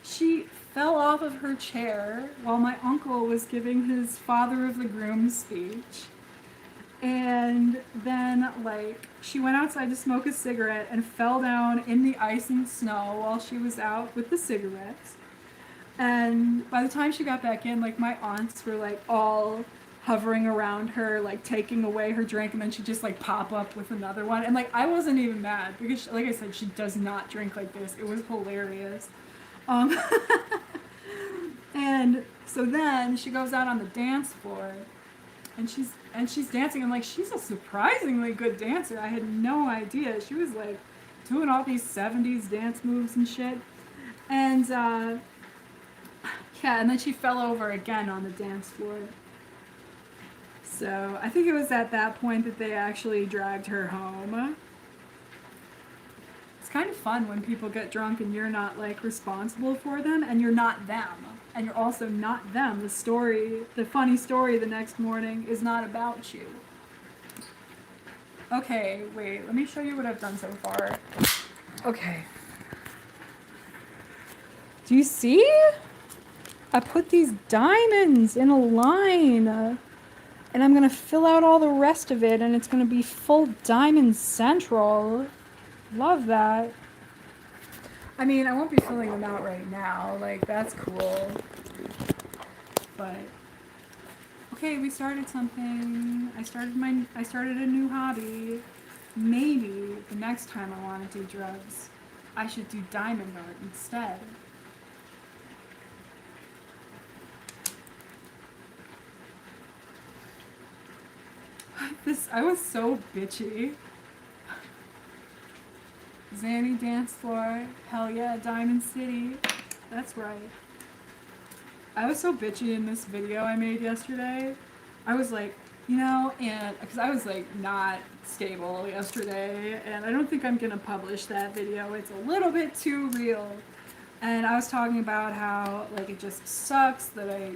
She fell off of her chair while my uncle was giving his father of the groom speech. And then, like, she went outside to smoke a cigarette and fell down in the ice and snow while she was out with the cigarettes. And by the time she got back in, like, my aunts were, like, all hovering around her, like, taking away her drink, and then she'd just, like, pop up with another one. And, like, I wasn't even mad because, like I said, she does not drink like this. It was hilarious. And so then she goes out on the dance floor, and she's dancing, and, like, she's a surprisingly good dancer. I had no idea. She was, like, doing all these 70s dance moves and shit. And, yeah, and then she fell over again on the dance floor. So I think it was at that point that they actually dragged her home. It's kind of fun when people get drunk and you're not, like, responsible for them, and you're not them. And you're also not them. The funny story the next morning is not about you. Okay, wait, let me show you what I've done so far. Okay. Do you see? I put these diamonds in a line, and I'm gonna fill out all the rest of it, and it's gonna be full diamond central. Love that. I mean, I won't be filling them out right now, like, that's cool. But, okay, we started something. I started a new hobby. Maybe the next time I want to do drugs, I should do diamond art instead. I was so bitchy. Zanny dance floor, hell yeah, Diamond City. That's right. I was so bitchy in this video I made yesterday. I was like, and because I was like not stable yesterday, and I don't think I'm gonna publish that video. It's a little bit too real. And I was talking about how like it just sucks that I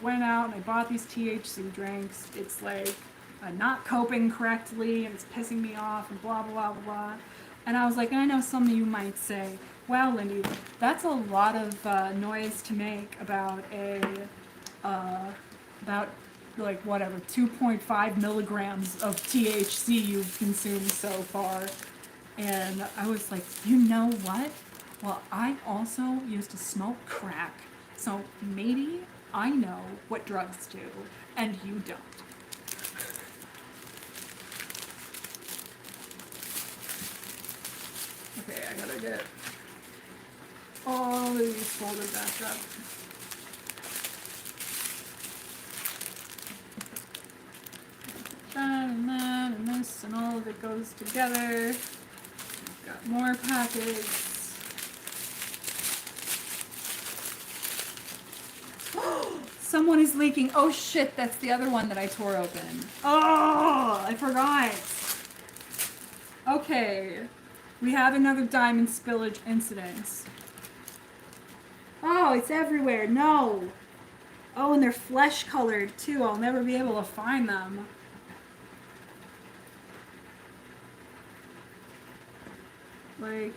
went out and I bought these THC drinks. It's like I'm not coping correctly and it's pissing me off and blah blah blah blah blah. And I was like, and I know some of you might say, "Wow, Lindy, that's a lot of noise to make about a about like whatever 2.5 milligrams of THC you've consumed so far." And I was like, you know what? Well, I also used to smoke crack, so maybe I know what drugs do, and you don't. Okay, I gotta get all of these folded back up. That and that and this and all of it goes together. Got more packets. Someone is leaking. Oh shit, that's the other one that I tore open. Oh, I forgot. Okay, we have another diamond spillage incident. Oh, it's everywhere. No. Oh, and they're flesh colored too. I'll never be able to find them. Like,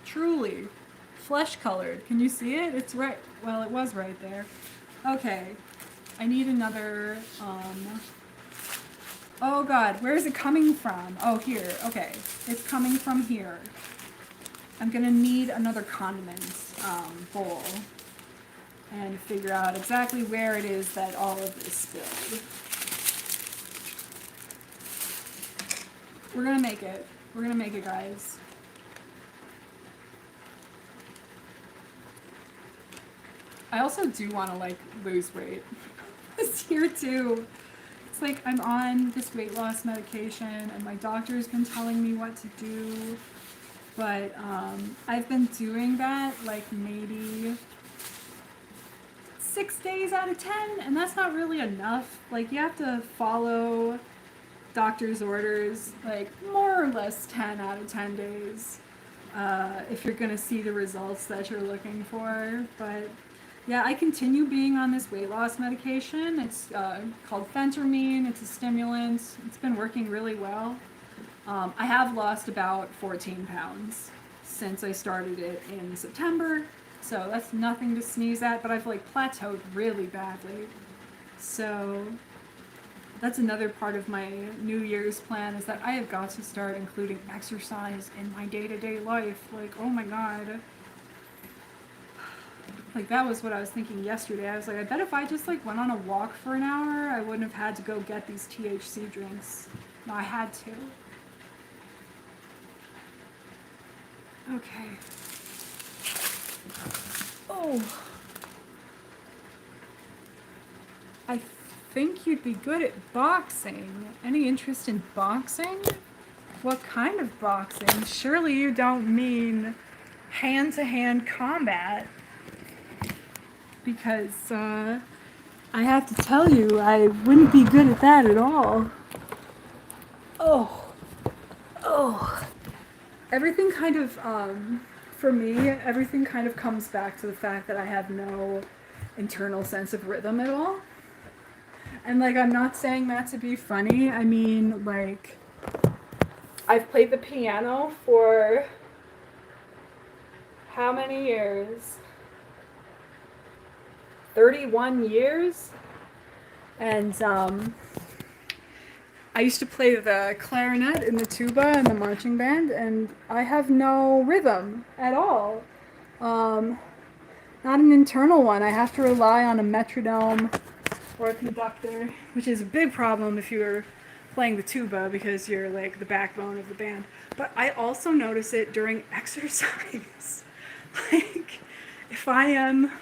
truly, flesh colored. Can you see it? It's right. Well, it was right there. Okay, I need another. Oh God, where is it coming from? Oh, here. Okay, it's coming from here. I'm gonna need another condiment bowl and figure out exactly where it is that all of this spilled. We're gonna make it. We're gonna make it, guys. I also do want to like lose weight. This year too. It's like I'm on this weight loss medication and my doctor's been telling me what to do. But I've been doing that like maybe 6 days out of 10, and that's not really enough. Like you have to follow doctor's orders like more or less 10 out of 10 days if you're gonna see the results that you're looking for. But yeah, I continue being on this weight loss medication. It's called phentermine. It's a stimulant. It's been working really well. I have lost about 14 pounds since I started it in September, so that's nothing to sneeze at, but I've like plateaued really badly. So that's another part of my New Year's plan, is that I have got to start including exercise in my day-to-day life. Like, oh my God. Like that was what I was thinking yesterday. I was like, I bet if I just like went on a walk for an hour, I wouldn't have had to go get these THC drinks. No, I had to. Okay. Oh. I think you'd be good at boxing. Any interest in boxing? What kind of boxing? Surely you don't mean hand-to-hand combat. Because I have to tell you, I wouldn't be good at that at all. Oh. Everything kind of, for me, everything kind of comes back to the fact that I have no internal sense of rhythm at all. And like, I'm not saying that to be funny. I mean, like, I've played the piano for how many years? 31 years, and I used to play the clarinet and the tuba and the marching band, and I have no rhythm at all. Not an internal one. I have to rely on a metronome or a conductor, which is a big problem if you're playing the tuba because you're like the backbone of the band. But I also notice it during exercise. Like, if I am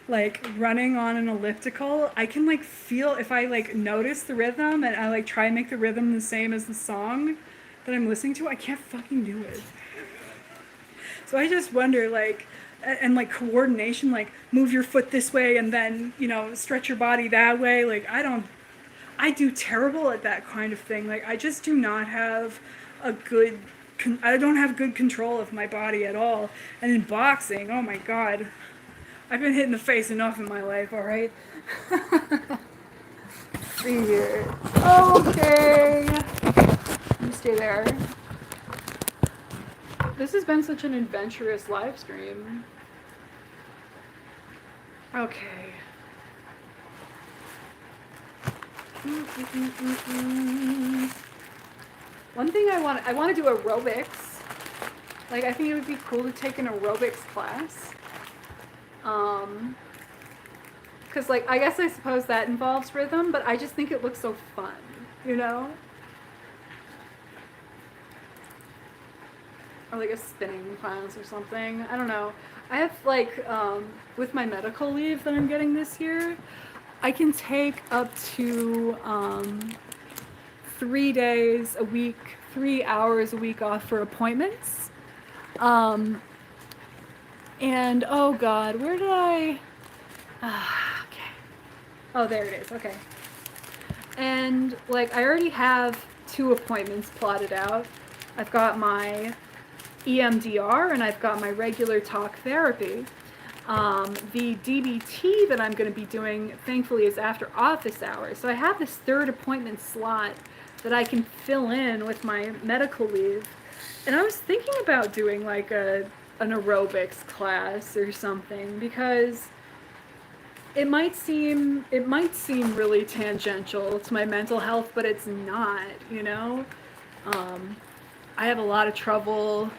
like running on an elliptical, I can like feel, if I like notice the rhythm and I like try and make the rhythm the same as the song that I'm listening to, I can't fucking do it. So I just wonder, like, and like coordination, like move your foot this way and then, you know, stretch your body that way. Like I do terrible at that kind of thing. Like I just do not have a good I don't have good control of my body at all. And in boxing, oh my god, I've been hit in the face enough in my life. All right. See here. Okay. You stay there. This has been such an adventurous live stream. Okay. One thing I want to do aerobics. Like, I think it would be cool to take an aerobics class. Because, like, I guess I suppose that involves rhythm, but I just think it looks so fun, you know? Or like a spinning class or something. I don't know. I have, like, with my medical leave that I'm getting this year, I can take up to 3 days a week, 3 hours a week off for appointments. And oh god, where did I? Okay. Oh, there it is. Okay. And like, I already have 2 appointments plotted out. I've got my EMDR and I've got my regular talk therapy. The DBT that I'm going to be doing, thankfully, is after office hours. So I have this 3rd appointment slot that I can fill in with my medical leave. And I was thinking about doing like an aerobics class or something, because it might seem really tangential to my mental health, but it's not, you know? I have a lot of trouble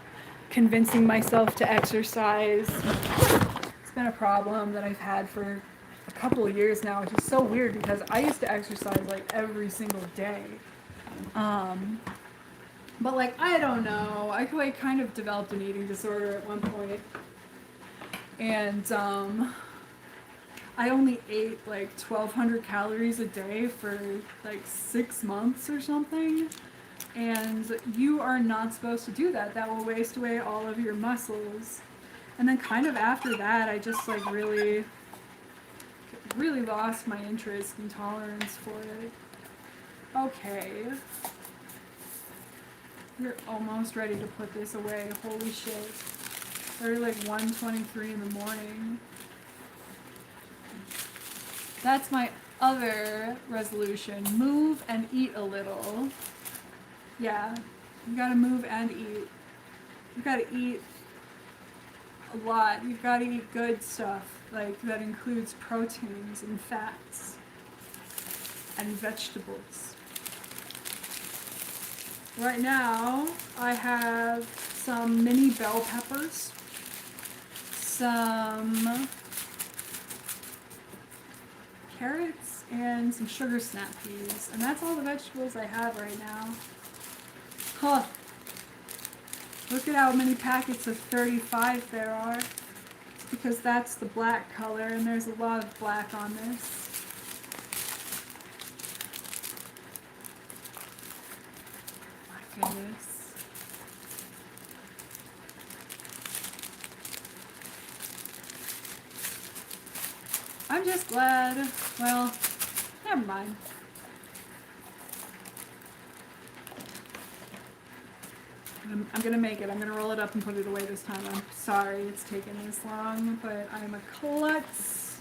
convincing myself to exercise. It's been a problem that I've had for a couple of years now, which is so weird because I used to exercise like every single day. But like, I don't know, I like kind of developed an eating disorder at one point. And I only ate like 1,200 calories a day for like 6 months or something. And you are not supposed to do that. That will waste away all of your muscles. And then kind of after that, I just like really lost my interest and tolerance for it. Okay. We're almost ready to put this away. Holy shit. They're like 1:23 in the morning. That's my other resolution. Move and eat a little. Yeah, you gotta move and eat. You gotta eat a lot. You've gotta eat good stuff, like that includes proteins and fats and vegetables. Right now, I have some mini bell peppers, some carrots, and some sugar snap peas, and that's all the vegetables I have right now. Huh. Look at how many packets of 35 there are. It's because that's the black color, and there's a lot of black on this. My goodness. I'm just glad. Well, never mind. I'm gonna make it. I'm gonna roll it up and put it away this time. I'm sorry it's taken this long, but I'm a klutz.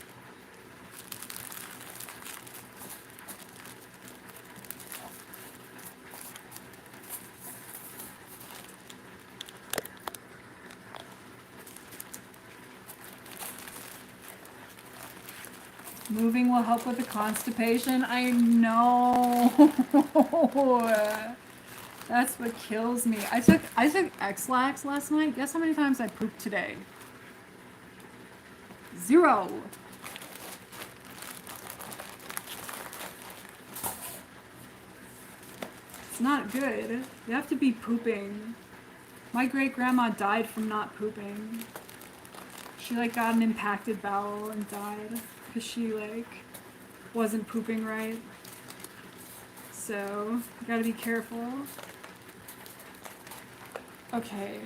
Moving will help with the constipation. I know. That's what kills me. I took X-Lax last night. Guess how many times I pooped today? 0. It's not good. You have to be pooping. My great-grandma died from not pooping. She like got an impacted bowel and died because she like wasn't pooping right. So you gotta be careful. Okay.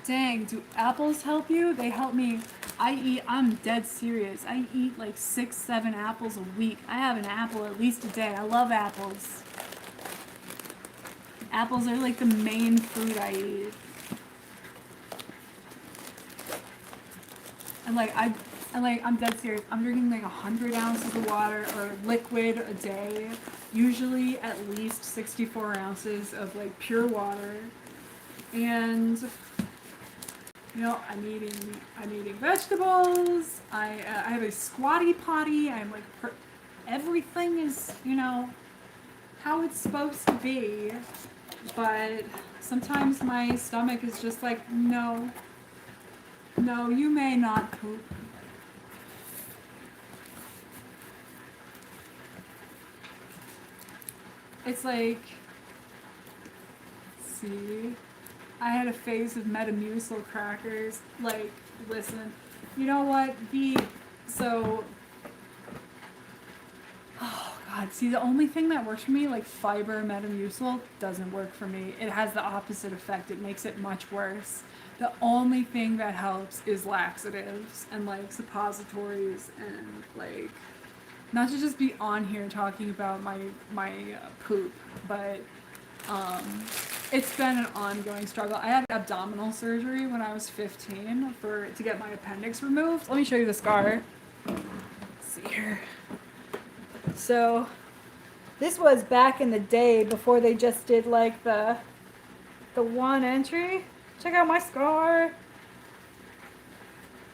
Dang, do apples help you? They help me. I'm dead serious. I eat like 6, 7 apples a week. I have an apple at least a day. I love apples. Apples are like the main fruit I eat. And I'm dead serious. I'm drinking like 100 ounces of water or liquid a day. Usually at least 64 ounces of like pure water. And I'm eating vegetables. I have a squatty potty. I'm like everything is how it's supposed to be. But sometimes my stomach is just like, no, you may not poop. It's like, see, I had a phase of Metamucil crackers. Like, listen, you know what? Oh God, see, the only thing that works for me, like fiber Metamucil, doesn't work for me. It has the opposite effect. It makes it much worse. The only thing that helps is laxatives and like suppositories and like, not to just be on here talking about my poop, but it's been an ongoing struggle. I had abdominal surgery when I was 15 to get my appendix removed. Let me show you the scar. Let's see here. So this was back in the day before they just did like the one entry. Check out my scar.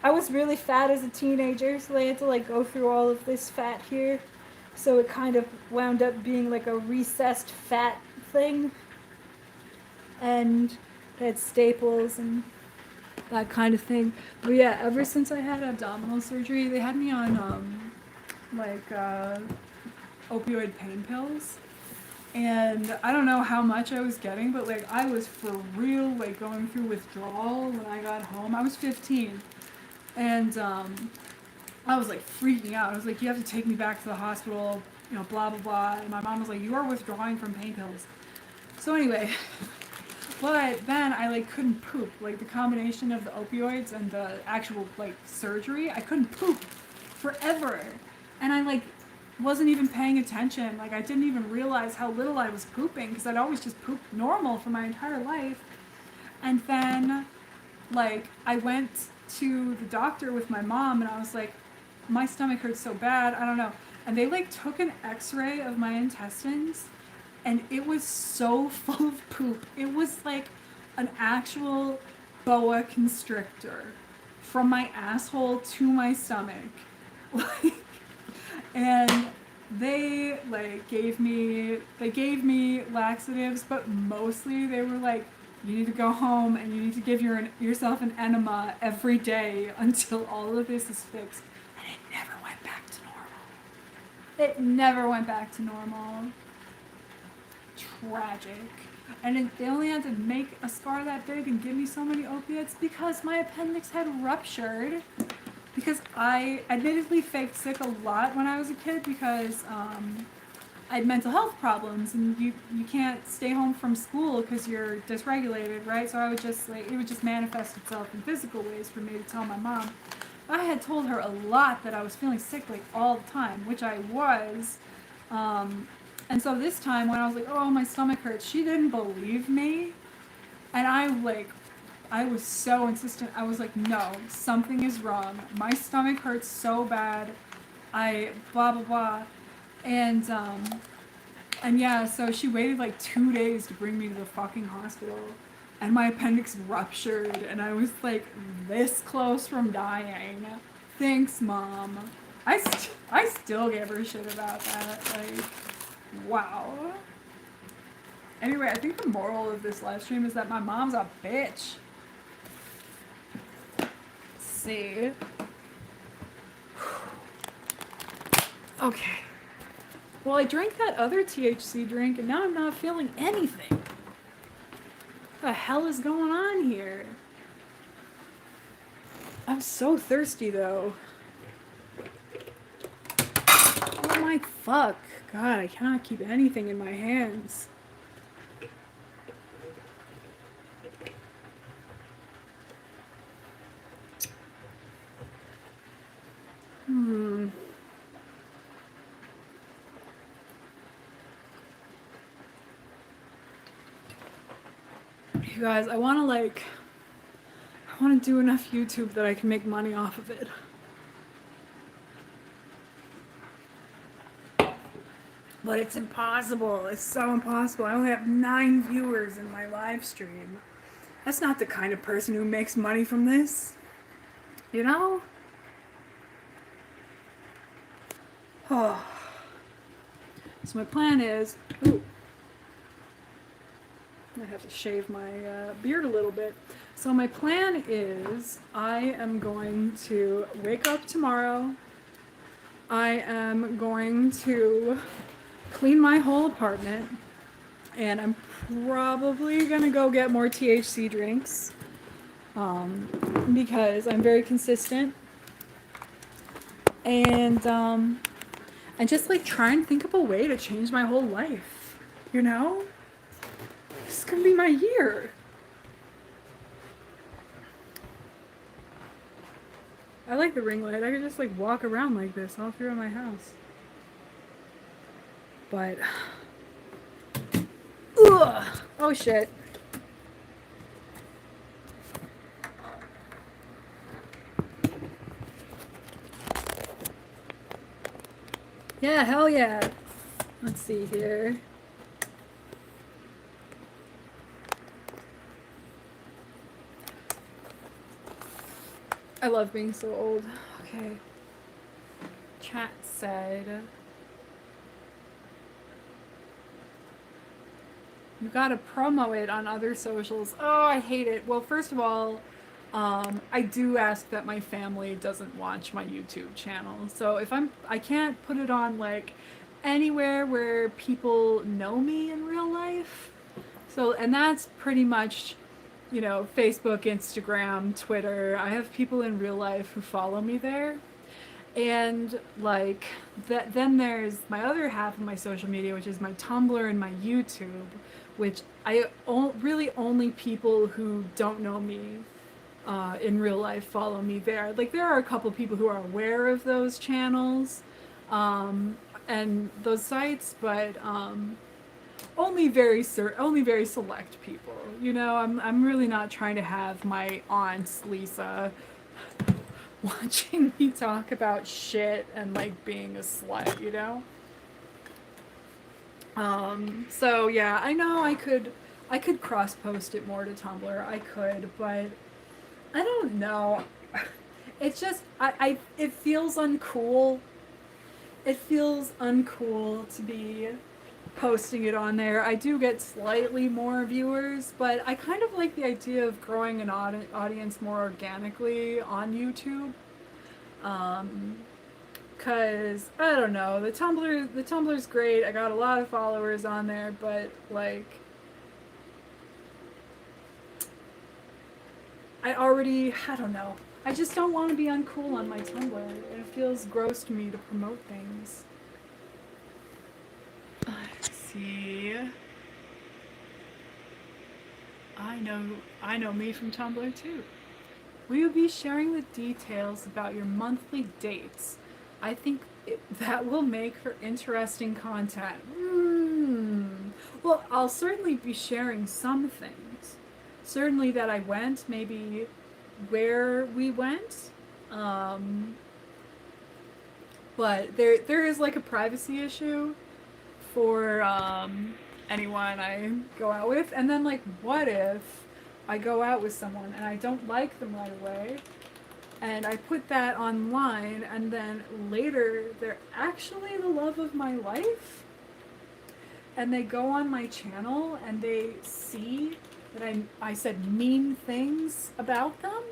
I was really fat as a teenager, so they had to like go through all of this fat here. So it kind of wound up being like a recessed fat thing. And they had staples and that kind of thing. But yeah, ever since I had abdominal surgery, they had me on opioid pain pills. And I don't know how much I was getting, but like I was for real like going through withdrawal when I got home. I was 15. And I was like freaking out. I was like, you have to take me back to the hospital, blah, blah, blah. And my mom was like, you are withdrawing from pain pills. So anyway, but then I like couldn't poop. Like the combination of the opioids and the actual like surgery, I couldn't poop forever. And I like wasn't even paying attention. Like I didn't even realize how little I was pooping because I'd always just pooped normal for my entire life. And then like I went to the doctor with my mom and I was like, my stomach hurts so bad, I don't know. And they like took an x-ray of my intestines and it was so full of poop. It was like an actual boa constrictor from my asshole to my stomach. And they like gave me laxatives, but mostly they were like, you need to go home and you need to give yourself an enema every day until all of this is fixed. And it never went back to normal. It never went back to normal. Tragic. And they only had to make a scar that big and give me so many opiates because my appendix had ruptured. Because I admittedly faked sick a lot when I was a kid because I had mental health problems and you can't stay home from school because you're dysregulated, right? So I would just like, it would just manifest itself in physical ways for me to tell my mom. I had told her a lot that I was feeling sick like all the time, which I was. And so this time when I was like, oh, my stomach hurts, she didn't believe me. And I was so insistent. I was like, no, something is wrong. My stomach hurts so bad. Blah, blah, blah. And yeah, so she waited like 2 days to bring me to the fucking hospital. And my appendix ruptured. And I was like this close from dying. Thanks, Mom. I still gave her shit about that. Like, wow. Anyway, I think the moral of this live stream is that my mom's a bitch. See. Okay. Well, I drank that other THC drink and now I'm not feeling anything. What the hell is going on here? I'm so thirsty though. Oh my fuck. God, I cannot keep anything in my hands. You guys, I want to do enough YouTube that I can make money off of it. But it's impossible. It's so impossible. I only have 9 viewers in my live stream. That's not the kind of person who makes money from this. You know? Oh. So my plan is... Ooh. I have to shave my beard a little bit. So my plan is I am going to wake up tomorrow. I am going to clean my whole apartment, and I'm probably gonna go get more THC drinks because I'm very consistent, and just like try and think of a way to change my whole life. You know, this is gonna be my year. I like the ring light. I could just like walk around like this all through my house. But, ugh, oh shit. Yeah, hell yeah. Let's see here. I love being so old. Okay. Chat said... You gotta promo it on other socials. Oh, I hate it. Well, first of all, I do ask that my family doesn't watch my YouTube channel. So if I can't put it on like anywhere where people know me in real life. So, and that's pretty much, you know, Facebook, Instagram, Twitter. I have people in real life who follow me there. And like that, then there's my other half of my social media, which is my Tumblr and my YouTube, which really only people who don't know me in real life follow me there. Like there are a couple people who are aware of those channels and those sites, but only very select people. You know, I'm really not trying to have my aunt Lisa watching me talk about shit and like being a slut, you know? So yeah, I know I could cross post it more to Tumblr. I could, but I don't know. It's just it feels uncool. It feels uncool to be posting it on there. I do get slightly more viewers, but I kind of like the idea of growing an audience more organically on YouTube. Cause I don't know, the Tumblr's great. I got a lot of followers on there, but like I don't know. I just don't want to be uncool on my Tumblr. It feels gross to me to promote things. Let's see. I know me from Tumblr too. Will you be sharing the details about your monthly dates? I think that will make for interesting content. Well, I'll certainly be sharing some things. Certainly that I went, maybe where we went. But there is like a privacy issue for anyone I go out with. And then like, what if I go out with someone and I don't like them right away, and I put that online, and then later they're actually the love of my life, and they go on my channel and they see that I said mean things about them,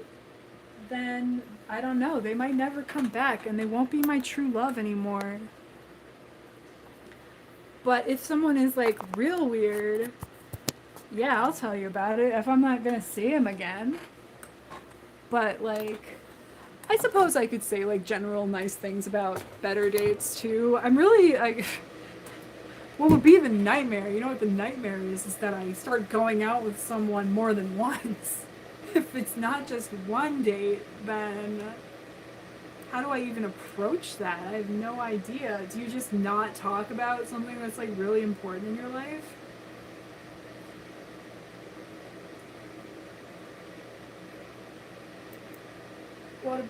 then I don't know, they might never come back and they won't be my true love anymore. But if someone is like real weird, yeah, I'll tell you about it if I'm not gonna see him again. But like, I suppose I could say like general nice things about better dates too. I'm really like, what would be the nightmare? You know what the nightmare is that I start going out with someone more than once. If it's not just one date, then how do I even approach that? I have no idea. Do you just not talk about something that's like really important in your life? what?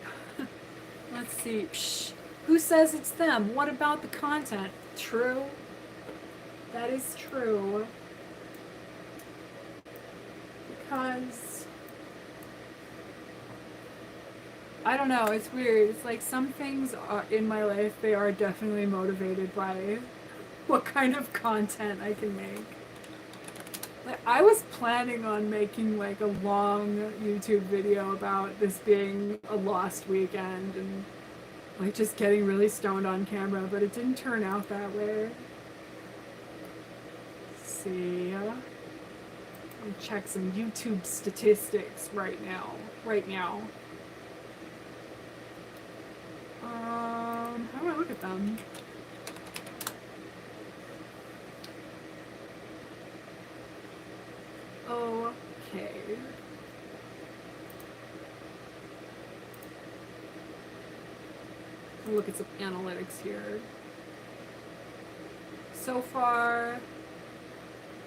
Let's see. Psh, who says it's them? What about the content? True. That is true. Because I don't know, it's weird. It's like some things are, in my life, they are definitely motivated by what kind of content I can make. Like, I was planning on making like a long YouTube video about this being a lost weekend and like just getting really stoned on camera, but it didn't turn out that way. Let's see. Let me check some YouTube statistics right now. How do I look at them? Okay. I'll look at some analytics here. So far,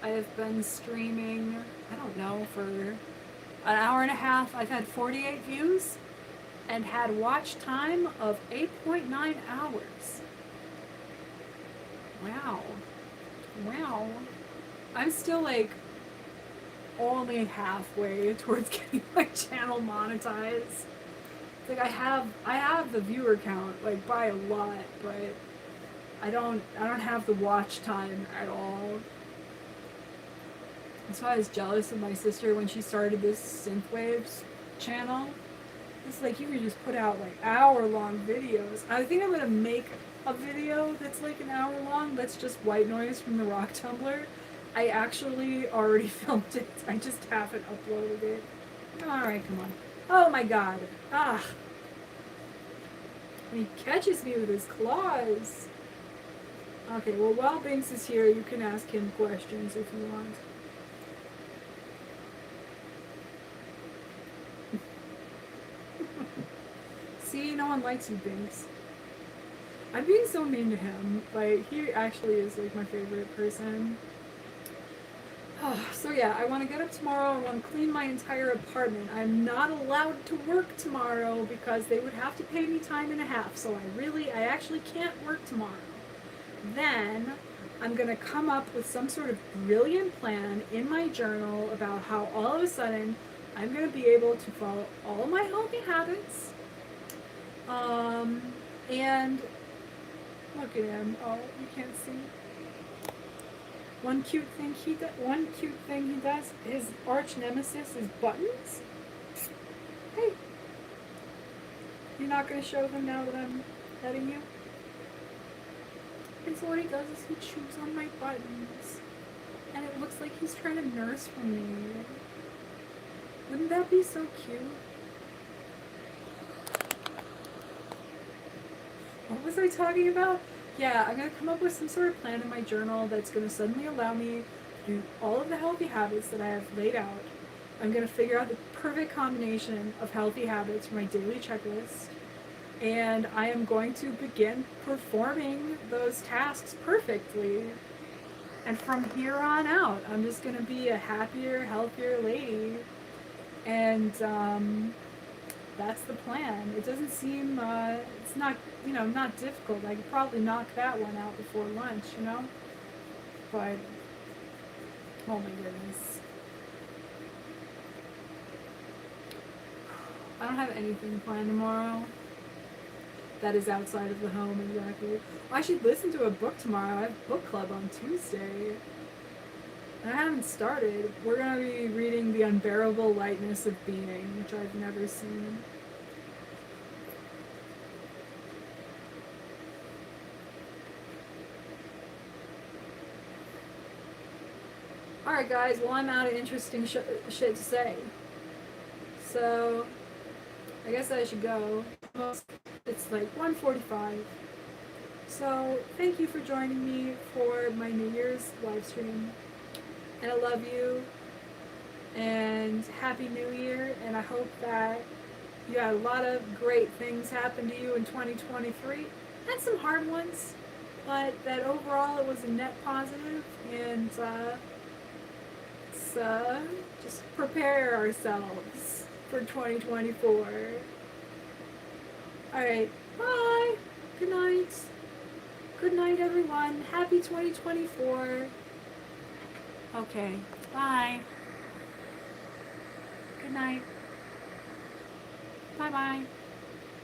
I have been streaming, I don't know, for an hour and a half. I've had 48 views and had watch time of 8.9 hours. Wow. I'm still like only halfway towards getting my channel monetized. It's like I have the viewer count like by a lot, but I don't have the watch time at all. That's why I was jealous of my sister when she started this Synthwaves channel. It's like you can just put out like hour-long videos. I think I'm gonna make a video that's like an hour long. That's just white noise from the Rock Tumbler. I actually already filmed it. I just haven't uploaded it. Alright, come on. Oh my god. Ah. And he catches me with his claws. Okay, well, while Binks is here, you can ask him questions if you want. See, no one likes you, Binks. I'm being so mean to him. Like, he actually is, like, my favorite person. So yeah, I want to get up tomorrow. I want to clean my entire apartment. I'm not allowed to work tomorrow because they would have to pay me time and a half. So I actually can't work tomorrow. Then I'm going to come up with some sort of brilliant plan in my journal about how all of a sudden I'm going to be able to follow all my healthy habits. And look at him. Oh, you can't see. One cute thing he does, his arch nemesis is buttons. Hey, you're not going to show them now that I'm letting you? And so what he does is he chews on my buttons. And it looks like he's trying to nurse from me. Wouldn't that be so cute? What was I talking about? Yeah, I'm going to come up with some sort of plan in my journal that's going to suddenly allow me to do all of the healthy habits that I have laid out. I'm going to figure out the perfect combination of healthy habits for my daily checklist. And I am going to begin performing those tasks perfectly. And from here on out, I'm just going to be a happier, healthier lady. And that's the plan. It doesn't seem, it's not, not difficult. I could probably knock that one out before lunch, But, oh my goodness. I don't have anything planned tomorrow that is outside of the home, exactly. I should listen to a book tomorrow. I have book club on Tuesday. And I haven't started. We're going to be reading The Unbearable Lightness of Being, which I've never seen. Alright guys, well I'm out of interesting shit to say. So, I guess I should go. It's like 1:45. So, thank you for joining me for my New Year's live stream. And I love you. And Happy New Year. And I hope that you had a lot of great things happen to you in 2023. Had some hard ones. But that overall it was a net positive. And, just prepare ourselves for 2024. Alright, bye. Good night. Good night, everyone. Happy 2024. Okay, bye. Good night. Bye bye.